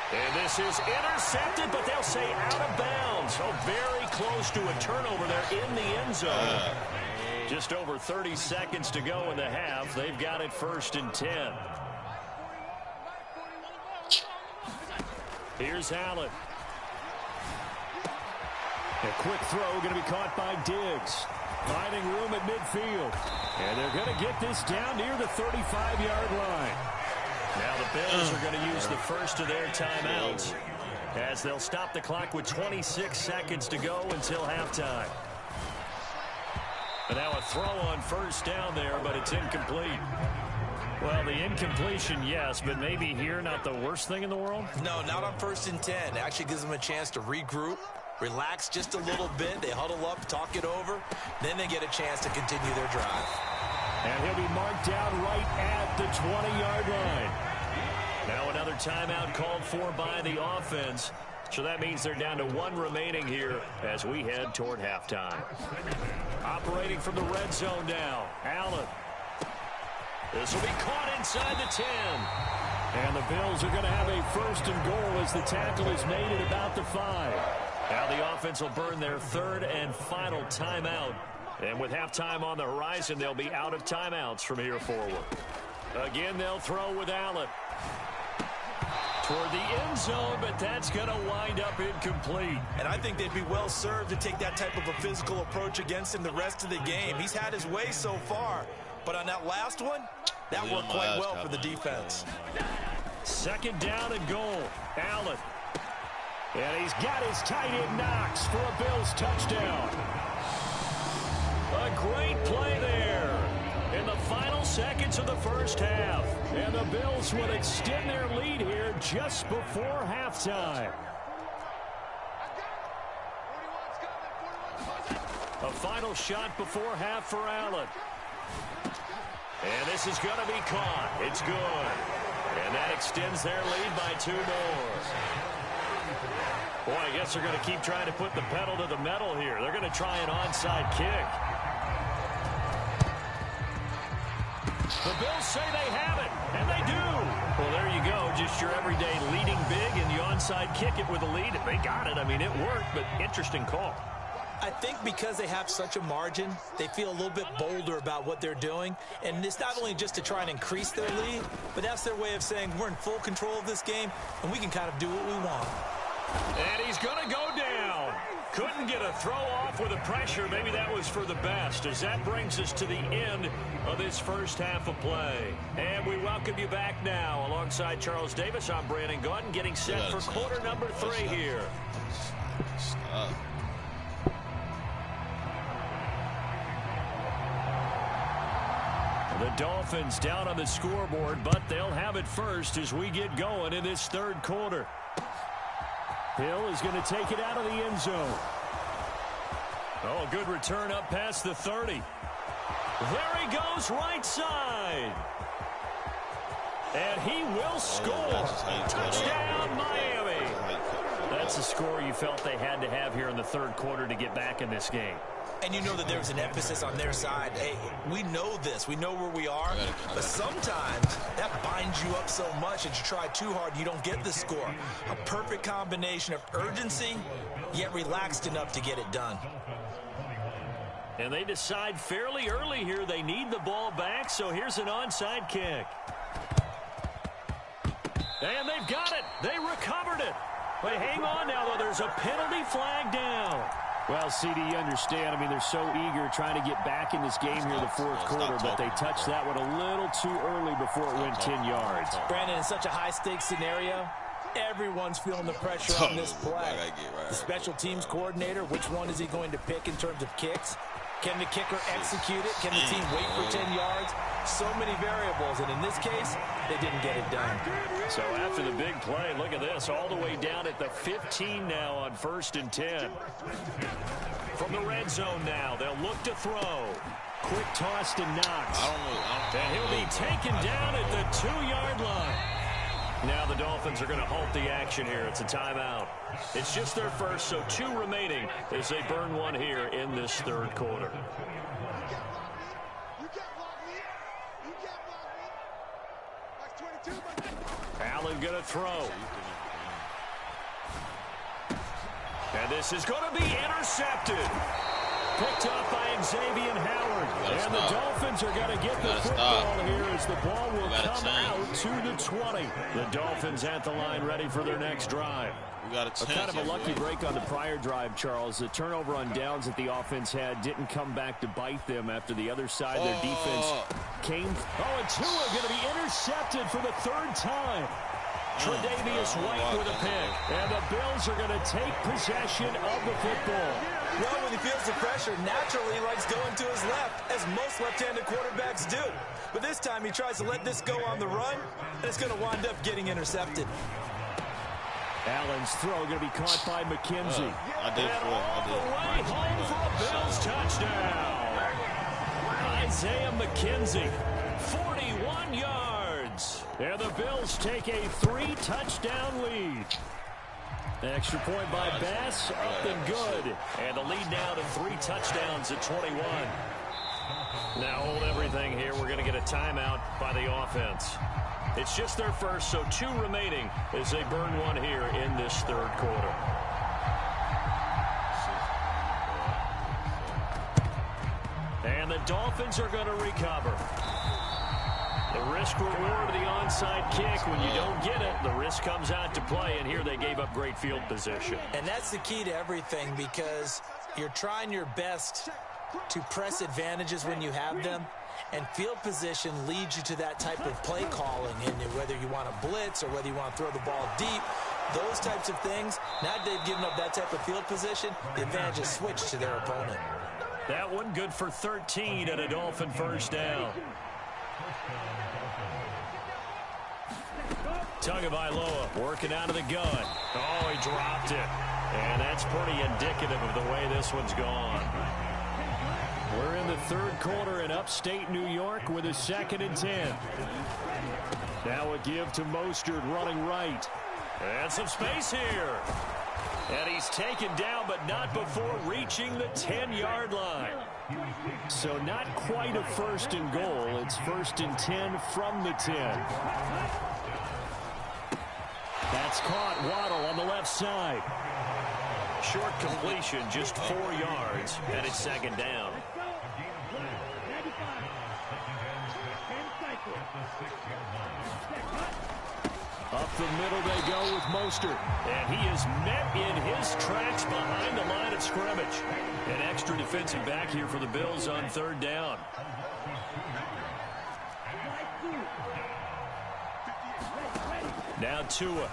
Speaker 5: And this is intercepted, but they'll say out of bounds. Oh, very close to a turnover there in the end zone. Just over 30 seconds to go in the half. They've got it 1st and 10. Here's Allen. A quick throw going to be caught by Diggs. Finding room at midfield. And they're going to get this down near the 35-yard line. Now the Bills are going to use the first of their timeouts as they'll stop the clock with 26 seconds to go until halftime. And now a throw on 1st down there, but it's incomplete. Well, the incompletion, yes, but maybe here not the worst thing in the world?
Speaker 6: No, not on 1st and 10. It actually gives them a chance to regroup, relax just a little bit. They huddle up, talk it over. Then they get a chance to continue their drive.
Speaker 5: And he'll be marked down right at the 20-yard line. Now another timeout called for by the offense. So that means they're down to 1 remaining here as we head toward halftime. Operating from the red zone now, Allen. This will be caught inside the 10. And the Bills are going to have a 1st and goal as the tackle is made at about the 5. Now the offense will burn their 3rd and final timeout. And with halftime on the horizon, they'll be out of timeouts from here forward. Again, they'll throw with Allen. Toward the end zone, but that's going to wind up incomplete.
Speaker 6: And I think they'd be well served to take that type of a physical approach against him the rest of the game. He's had his way so far, but on that last one, that worked quite well for the defense.
Speaker 5: 2nd down and goal. Allen. And he's got his tight end Knox for a Bills touchdown. A great play there in the final seconds of the first half. And the Bills will extend their lead here just before halftime. A final shot before half for Allen. And this is going to be caught. It's good. And that extends their lead by 2 more. Boy, I guess they're going to keep trying to put the pedal to the metal here. They're going to try an onside kick. The Bills say they have it, and they do. Well, there you go. Just your everyday leading big, and you onside kick it with a lead. If they got it, I mean, it worked, but interesting call.
Speaker 6: I think because they have such a margin, they feel a little bit bolder about what they're doing. And it's not only just to try and increase their lead, but that's their way of saying we're in full control of this game, and we can kind of do what we want.
Speaker 5: And he's going to go down. Couldn't get a throw off with the pressure. Maybe that was for the best, as that brings us to the end of this first half of play. And we welcome you back now. Alongside Charles Davis, I'm Brandon Gordon, getting set for quarter number 3 here.
Speaker 2: Stop.
Speaker 5: The Dolphins down on the scoreboard, but they'll have it first as we get going in this 3rd quarter. Hill is going to take it out of the end zone. Oh, good return up past the 30. There he goes, right side. And he will score. Touchdown, Miami. That's a score you felt they had to have here in the 3rd quarter to get back in this game.
Speaker 6: And you know that there's an emphasis on their side. Hey, we know this. We know where we are. But sometimes that binds you up so much that you try too hard, you don't get the score. A perfect combination of urgency, yet relaxed enough to get it done.
Speaker 5: And they decide fairly early here they need the ball back, so here's an onside kick. And they've got it. They recovered it. But hang on now, though. There's a penalty flag down. Well, CD, you understand. I mean, they're so eager trying to get back in this game here in the 4th quarter, but they touched that one a little too early before it went 10 yards.
Speaker 6: Brandon, in such a high-stakes scenario, everyone's feeling the pressure on this play. The special teams coordinator, which one is he going to pick in terms of kicks? Can the kicker execute it? Can the team wait for 10 yards? So many variables, and in this case, they didn't get it done.
Speaker 5: So after the big play, look at this, all the way down at the 15 now on 1st and 10. From the red zone now, they'll look to throw. Quick toss to Knox. And he'll be taken down at the 2-yard line. Now the Dolphins are going to halt the action here. It's a timeout. It's just their first, so 2 remaining as they burn one here in this 3rd quarter. Allen going to throw. And this is going to be intercepted. Picked up by Xavier Howard. And the Dolphins are going to get the football here as the ball will come out to the 20. The Dolphins at the line ready for their next drive.
Speaker 2: Kind
Speaker 5: of a lucky break on the prior drive, Charles. The turnover on downs that the offense had didn't come back to bite them after the other side. Their defense came. Oh, and Tua going to be intercepted for the 3rd time. Tre'Davious White with a pick. And the Bills are going to take possession of the football.
Speaker 6: Well, when he feels the pressure, naturally he likes going to his left, as most left-handed quarterbacks do. But this time he tries to let this go on the run, and it's going to wind up getting intercepted.
Speaker 5: Allen's throw going to be caught by McKenzie.
Speaker 2: I did.
Speaker 5: Way home for a Bills touchdown. Isaiah McKenzie, 41 yards. And the Bills take a 3-touchdown lead. Extra point by Bass, up and good. And the lead now to 3 touchdowns at 21. Now hold everything here. We're going to get a timeout by the offense. It's just their first, so 2 remaining as they burn one here in this third quarter. And the Dolphins are going to recover. The risk-reward of the onside kick. When you don't get it, the risk comes out to play, and here they gave up great field position.
Speaker 6: And that's the key to everything, because you're trying your best to press advantages when you have them, and field position leads you to that type of play calling, and whether you want to blitz or whether you want to throw the ball deep, those types of things. Now that they've given up that type of field position, the advantage is switched to their opponent.
Speaker 5: That one good for 13 and a Dolphin first down. Tagovailoa working out of the gun. Oh, he dropped it. And that's pretty indicative of the way this one's gone. We're in the third quarter in upstate New York with a 2nd and 10. Now a give to Mostert running right. And some space here. And he's taken down, but not before reaching the 10-yard line. So not quite a 1st and goal. It's 1st and 10 from the 10. That's caught. Waddle on the left side. Short completion, just 4 yards, and it's 2nd down. Up the middle they go with Mostert. And he is met in his tracks behind the line of scrimmage. An extra defensive back here for the Bills on 3rd down. Now Tua.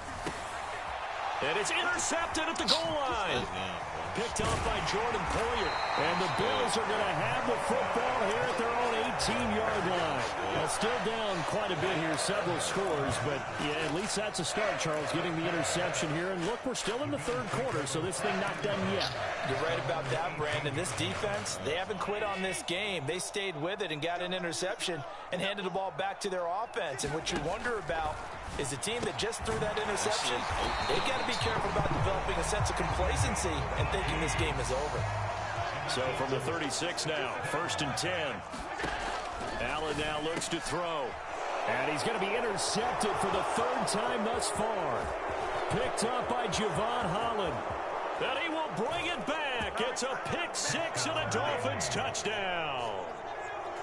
Speaker 5: And it's intercepted at the goal line. Picked off by Jordan Poyer. And the Bills are going to have the football here at their own 18-yard line. Well, still down quite a bit here, several scores. But, yeah, at least that's a start, Charles, getting the interception here. And, look, we're still in the third quarter, so this thing not done yet.
Speaker 6: You're right about that, Brandon. This defense, they haven't quit on this game. They stayed with it and got an interception and handed the ball back to their offense. And what you wonder about is the team that just threw that interception, they've got to be careful about developing a sense of complacency and thinking this game is over.
Speaker 5: So from the 36 now, 1st and 10. Allen now looks to throw. And he's going to be intercepted for the 3rd time thus far. Picked up by Javon Holland. And he will bring it back. It's a pick 6 and a Dolphins touchdown.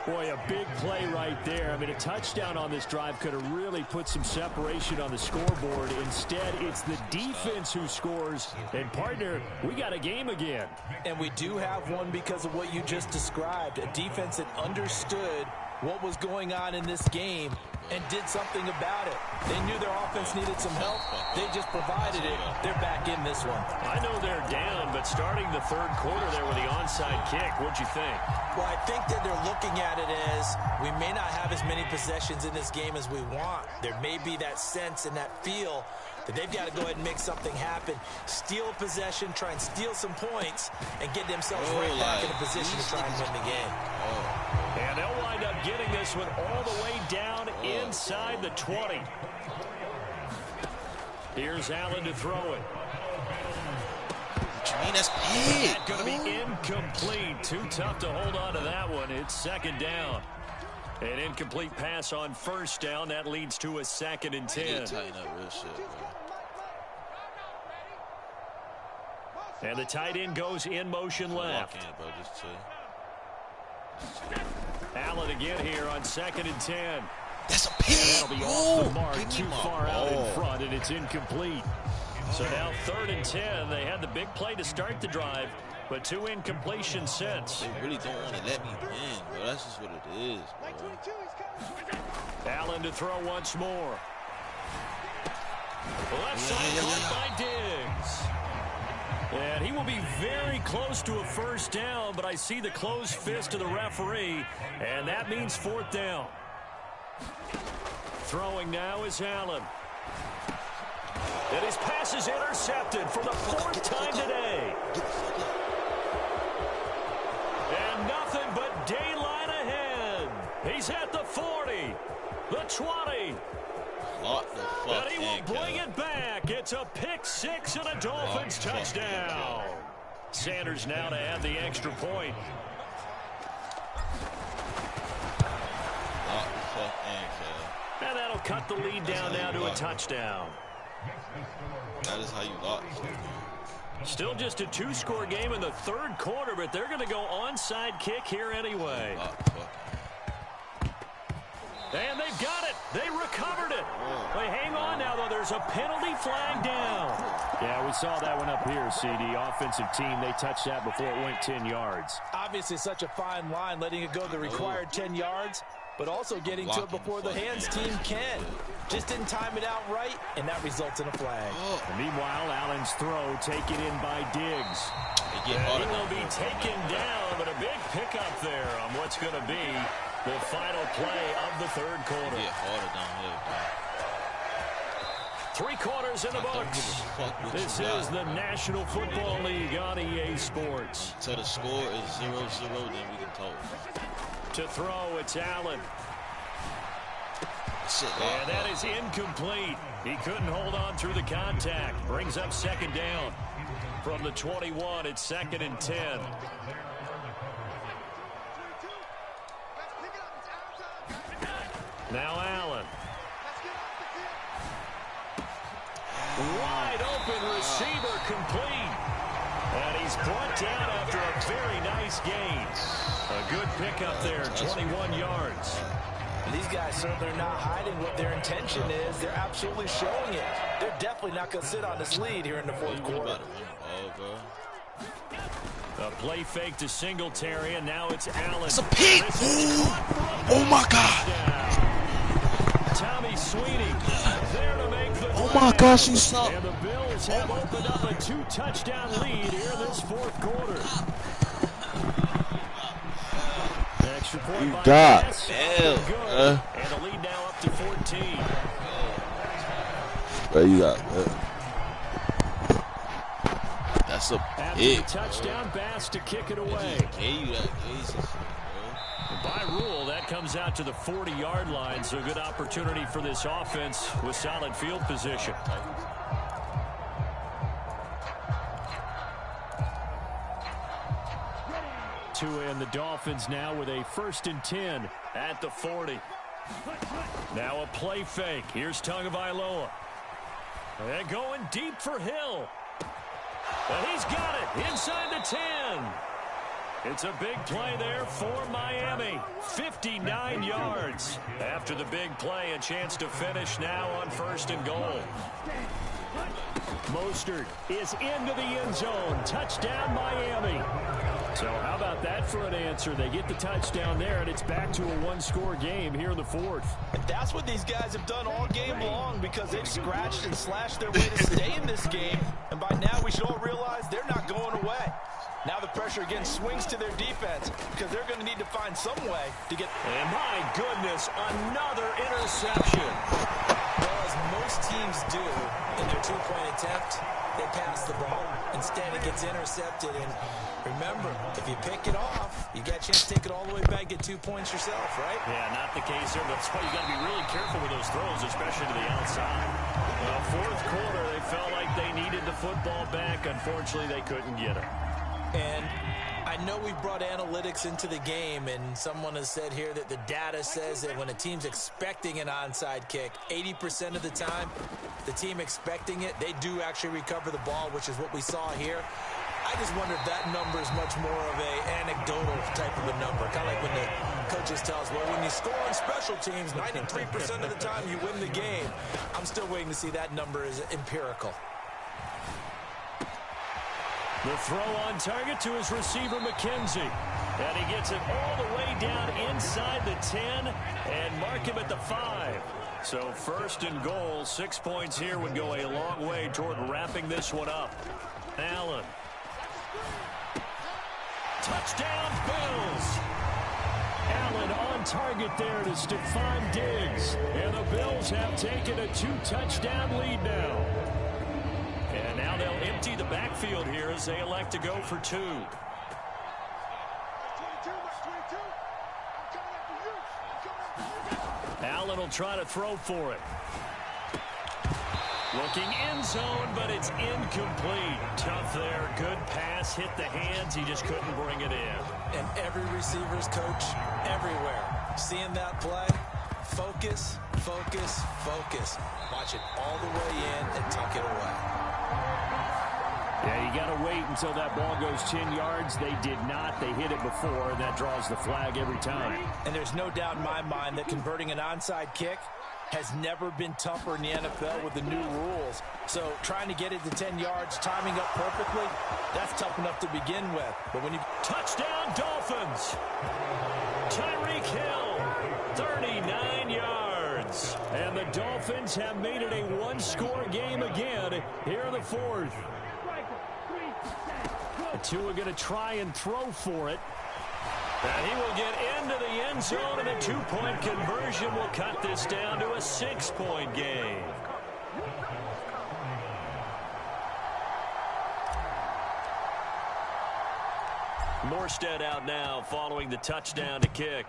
Speaker 5: Boy, a big play right there. I mean, a touchdown on this drive could have really put some separation on the scoreboard. Instead, it's the defense who scores. And, partner, we got a game again.
Speaker 6: And we do have one because of what you just described. A defense that understood what was going on in this game and did something about it. They knew their offense needed some help. They just provided it. They're back in this one.
Speaker 5: I know they're down, but starting the third quarter there with the onside kick, what'd you think?
Speaker 6: Well, I think that they're looking at it as we may not have as many possessions in this game as we want. There may be that sense and that feel that they've got to go ahead and make something happen. Steal a possession, try and steal some points, and get themselves right back in a position to try and win the game.
Speaker 5: And they'll wind up getting this one all the way down inside the 20. Here's Allen to throw it.
Speaker 2: What you mean? That's big.
Speaker 5: That's going to be incomplete. Too tough to hold on to that one. It's 2nd down. An incomplete pass on 1st down. That leads to a 2nd and 10.
Speaker 2: Tighten up real shit, bro.
Speaker 5: And the tight end goes in motion left.
Speaker 2: Bro. Just chill.
Speaker 5: Allen again here on 2nd and 10.
Speaker 2: That's a pick.
Speaker 5: That'll be off the mark, too far out in front, and it's incomplete. So now 3rd and 10. They had the big play to start the drive, but 2 incompletions since.
Speaker 2: They really don't want to let me win, bro. That's just what it is, bro.
Speaker 5: Allen to throw once more. Left side caught by Diggs. And he will be very close to a 1st down, but I see the closed fist of the referee, and that means 4th down. Throwing now is Allen. And his pass is intercepted for the 4th time today. And nothing but daylight ahead. He's at the 40, the 20. And he will bring it back. It's a pick 6 and a Dolphins touchdown. Sanders now to add the extra point. And that'll cut the lead down now to a touchdown.
Speaker 2: That is how you lock.
Speaker 5: Still just a 2-score game in the 3rd quarter, but they're going to go onside kick here anyway. And they've got it. They recovered it. They hang on now, though. There's a penalty flag down.
Speaker 7: Yeah, we saw that one up here, CD. Offensive team, they touched that before it went 10 yards.
Speaker 6: Obviously such a fine line, letting it go the required 10 yards, but also getting to it before the hands team can. Just didn't time it out right, and that results in a flag.
Speaker 7: And meanwhile, Allen's throw taken in by Diggs.
Speaker 5: He will be taken down, but a big pickup there on what's going to be the final play of the 3rd quarter.
Speaker 2: Get harder down here,
Speaker 5: 3 quarters in the books. This is the National Football League on EA Sports.
Speaker 2: So the score is 0-0, then we can talk.
Speaker 5: To throw, it's Allen. And that is incomplete. He couldn't hold on through the contact. Brings up 2nd down. From the 21, it's 2nd and 10. Now Allen. Wide open receiver complete. And he's brought down after a very nice gain. A good pickup there, 21 yards.
Speaker 6: And these guys certainly are not hiding what their intention is. They're absolutely showing it. They're definitely not going to sit on this lead here in the 4th quarter.
Speaker 5: A play fake to Singletary, and now it's Allen.
Speaker 2: It's a pick! Oh my God!
Speaker 5: Tommy Sweeney there to make the
Speaker 2: oh my gosh, you saw.
Speaker 5: And the Bills have opened up a 2-touchdown lead here in this 4th quarter. Extra point
Speaker 2: You
Speaker 5: by
Speaker 2: got
Speaker 5: Bass.
Speaker 2: hell.
Speaker 5: And the lead now up to 14.
Speaker 2: There you got that's a
Speaker 5: pick. Touchdown, Bass to kick it away. By rule, that comes out to the 40-yard line, so a good opportunity for this offense with solid field position. Tua and the Dolphins now with a 1st and 10 at the 40. Now a play fake. Here's Tagovailoa. And going deep for Hill. And he's got it inside the 10. It's a big play there for Miami. 59 yards. After the big play, a chance to finish now on 1st and goal. Mostert is into the end zone. Touchdown, Miami. So how about that for an answer? They get the touchdown there, and it's back to a 1-score game here in the 4th.
Speaker 6: And that's what these guys have done all game long, because they've scratched and slashed their way to stay in this game. And by now, we should all realize they're not going away. Now the pressure again swings to their defense, because they're going to need to find some way to get...
Speaker 5: And my goodness, another interception.
Speaker 6: Well, as most teams do in their 2-point attempt, they pass the ball. Instead, it gets intercepted. And remember, if you pick it off, you got a chance to take it all the way back, get 2 points yourself, right?
Speaker 5: Yeah, not the case there. That's why you got to be really careful with those throws, especially to the outside. Well, 4th quarter, they felt like they needed the football back. Unfortunately, they couldn't get it.
Speaker 6: And I know we brought analytics into the game, and someone has said here that the data says that when a team's expecting an onside kick, 80% of the time, the team expecting it, they do actually recover the ball, which is what we saw here. I just wonder if that number is much more of a anecdotal type of a number, kind of like when the coaches tell us, well, when you score on special teams, 93% of the time you win the game. I'm still waiting to see that number is empirical.
Speaker 5: The throw on target to his receiver, McKenzie. And he gets it all the way down inside the 10 and mark him at the 5. So 1st and goal, 6 points here would go a long way toward wrapping this one up. Allen. Touchdown, Bills. Allen on target there to Stephon Diggs. And the Bills have taken a 2-touchdown lead now. And now they'll empty the backfield here as they elect to go for 2. Allen will try to throw for it. Looking end zone, but it's incomplete. Tough there. Good pass. Hit the hands. He just couldn't bring it in.
Speaker 6: And every receiver's coach everywhere. Seeing that play, focus, focus, focus. Watch it all the way in and tuck it away.
Speaker 5: Yeah, you got to wait until that ball goes 10 yards. They did not. They hit it before, and that draws the flag every time.
Speaker 6: And there's no doubt in my mind that converting an onside kick has never been tougher in the NFL with the new rules. So trying to get it to 10 yards, timing up perfectly, that's tough enough to begin with. But when you...
Speaker 5: Touchdown, Dolphins! Tyreek Hill, 39 yards. And the Dolphins have made it a one-score game again here in the fourth. The two are going to try and throw for it. And he will get into the end zone, and a 2-point conversion will cut this down to a 6-point game. Morstead out now following the touchdown to kick.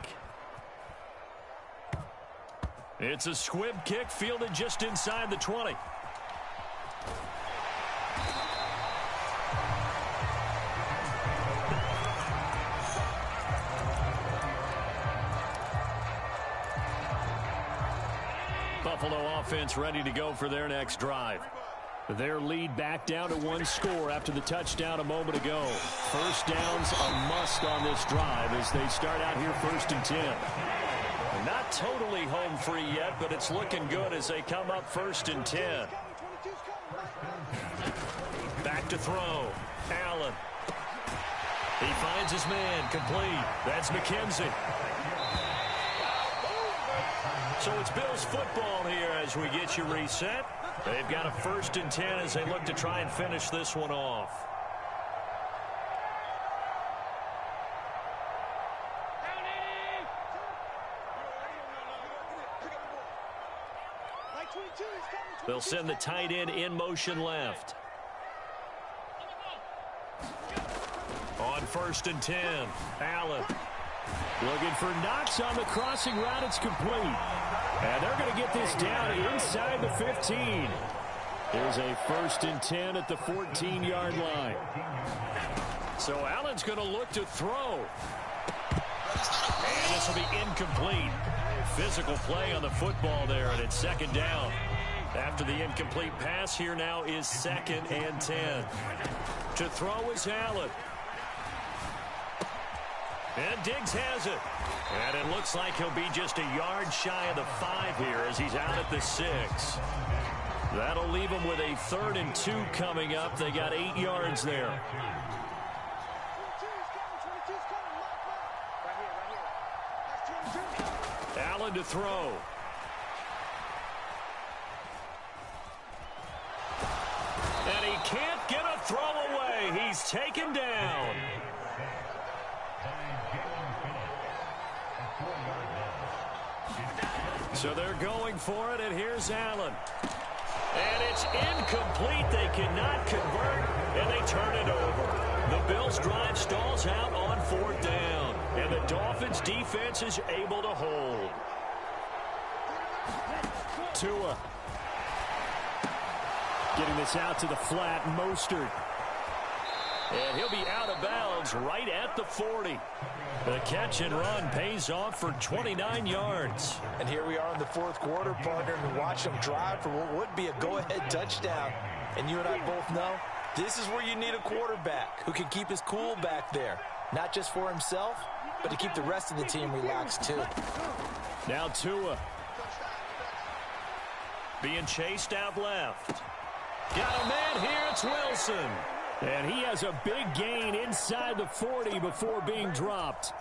Speaker 5: It's a squib kick fielded just inside the 20. Buffalo offense ready to go for their next drive. Their lead back down to 1 score after the touchdown a moment ago. First down's a must on this drive as they start out here 1st and 10. Not totally home free yet, but it's looking good as they come up 1st and 10. Back to throw. Allen. He finds his man. Complete. That's McKenzie. So it's Bills football here as we get you reset. They've got a 1st and 10 as they look to try and finish this one off. They'll send the tight end in motion left. On 1st and 10, Allen. Looking for Knox on the crossing route. It's complete. And they're going to get this down inside the 15. Here's a 1st and 10 at the 14-yard line. So Allen's going to look to throw. And this will be incomplete. Physical play on the football there, and it's 2nd down. After the incomplete pass, here now is 2nd and 10. To throw is Allen. And Diggs has it. And it looks like he'll be just a yard shy of the 5 here as he's out at the 6. That'll leave him with a 3rd and 2 coming up. They got 8 yards there. Allen to throw. And he can't get a throw away. He's taken down. So they're going for it, and here's Allen. And it's incomplete. They cannot convert, and they turn it over. The Bills' drive stalls out on 4th down, and the Dolphins' defense is able to hold. Tua. Getting this out to the flat, Mostert. And he'll be out of bounds right at the 40. The catch and run pays off for 29 yards.
Speaker 6: And here we are in the 4th quarter, partner, and watch them drive for what would be a go-ahead touchdown. And you and I both know this is where you need a quarterback who can keep his cool back there. Not just for himself, but to keep the rest of the team relaxed too.
Speaker 5: Now Tua. Being chased out left. Got a man here, it's Wilson. And he has a big gain inside the 40 before being dropped.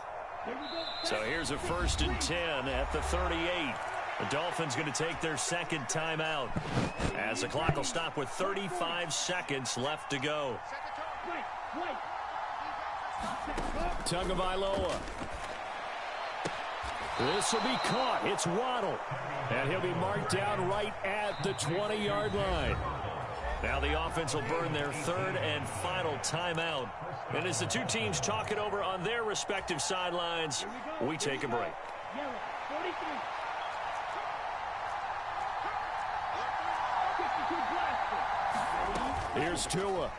Speaker 5: So here's a 1st and 10 at the 38. The Dolphins going to take their 2nd timeout as the clock will stop with 35 seconds left to go. Tagovailoa. This will be caught. It's Waddle. And he'll be marked down right at the 20-yard line. Now the offense will burn their third and final timeout. And as the two teams talk it over on their respective sidelines, we take a break.
Speaker 8: Yellow, 43. 52 blaster.
Speaker 5: Here's Tua.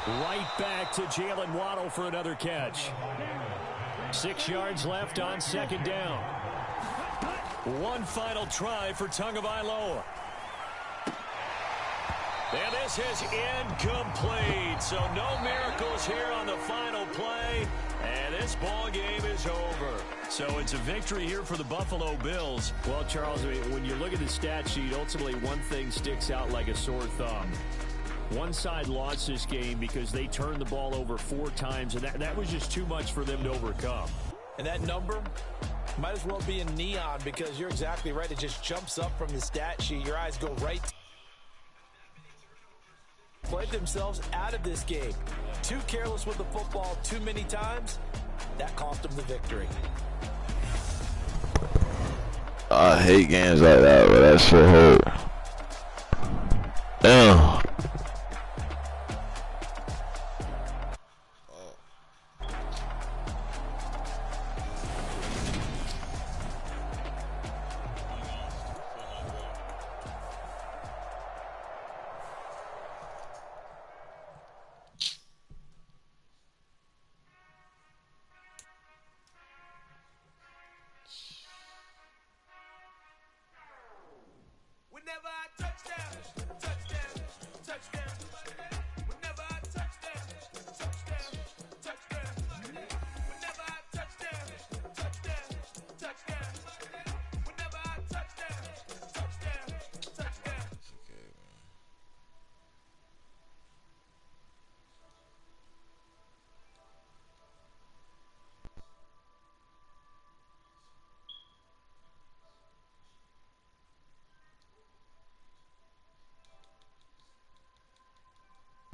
Speaker 5: Right back to Jalen Waddle for another catch. 6 yards left on second down. One final try for Tagovailoa. And this is incomplete. So no miracles here on the final play. And this ball game is over. So it's a victory here for the Buffalo Bills. Well, Charles, when you look at the stat sheet, ultimately one thing sticks out like a sore thumb. One side lost this game because they turned the ball over 4 times, and that was just too much for them to overcome.
Speaker 6: And that number might as well be in neon because you're exactly right. It just jumps up from the stat sheet. Your eyes go right. Played themselves out of this game. Too careless with the football too many times. That cost them the victory.
Speaker 2: I hate games like that, but that shit hurt.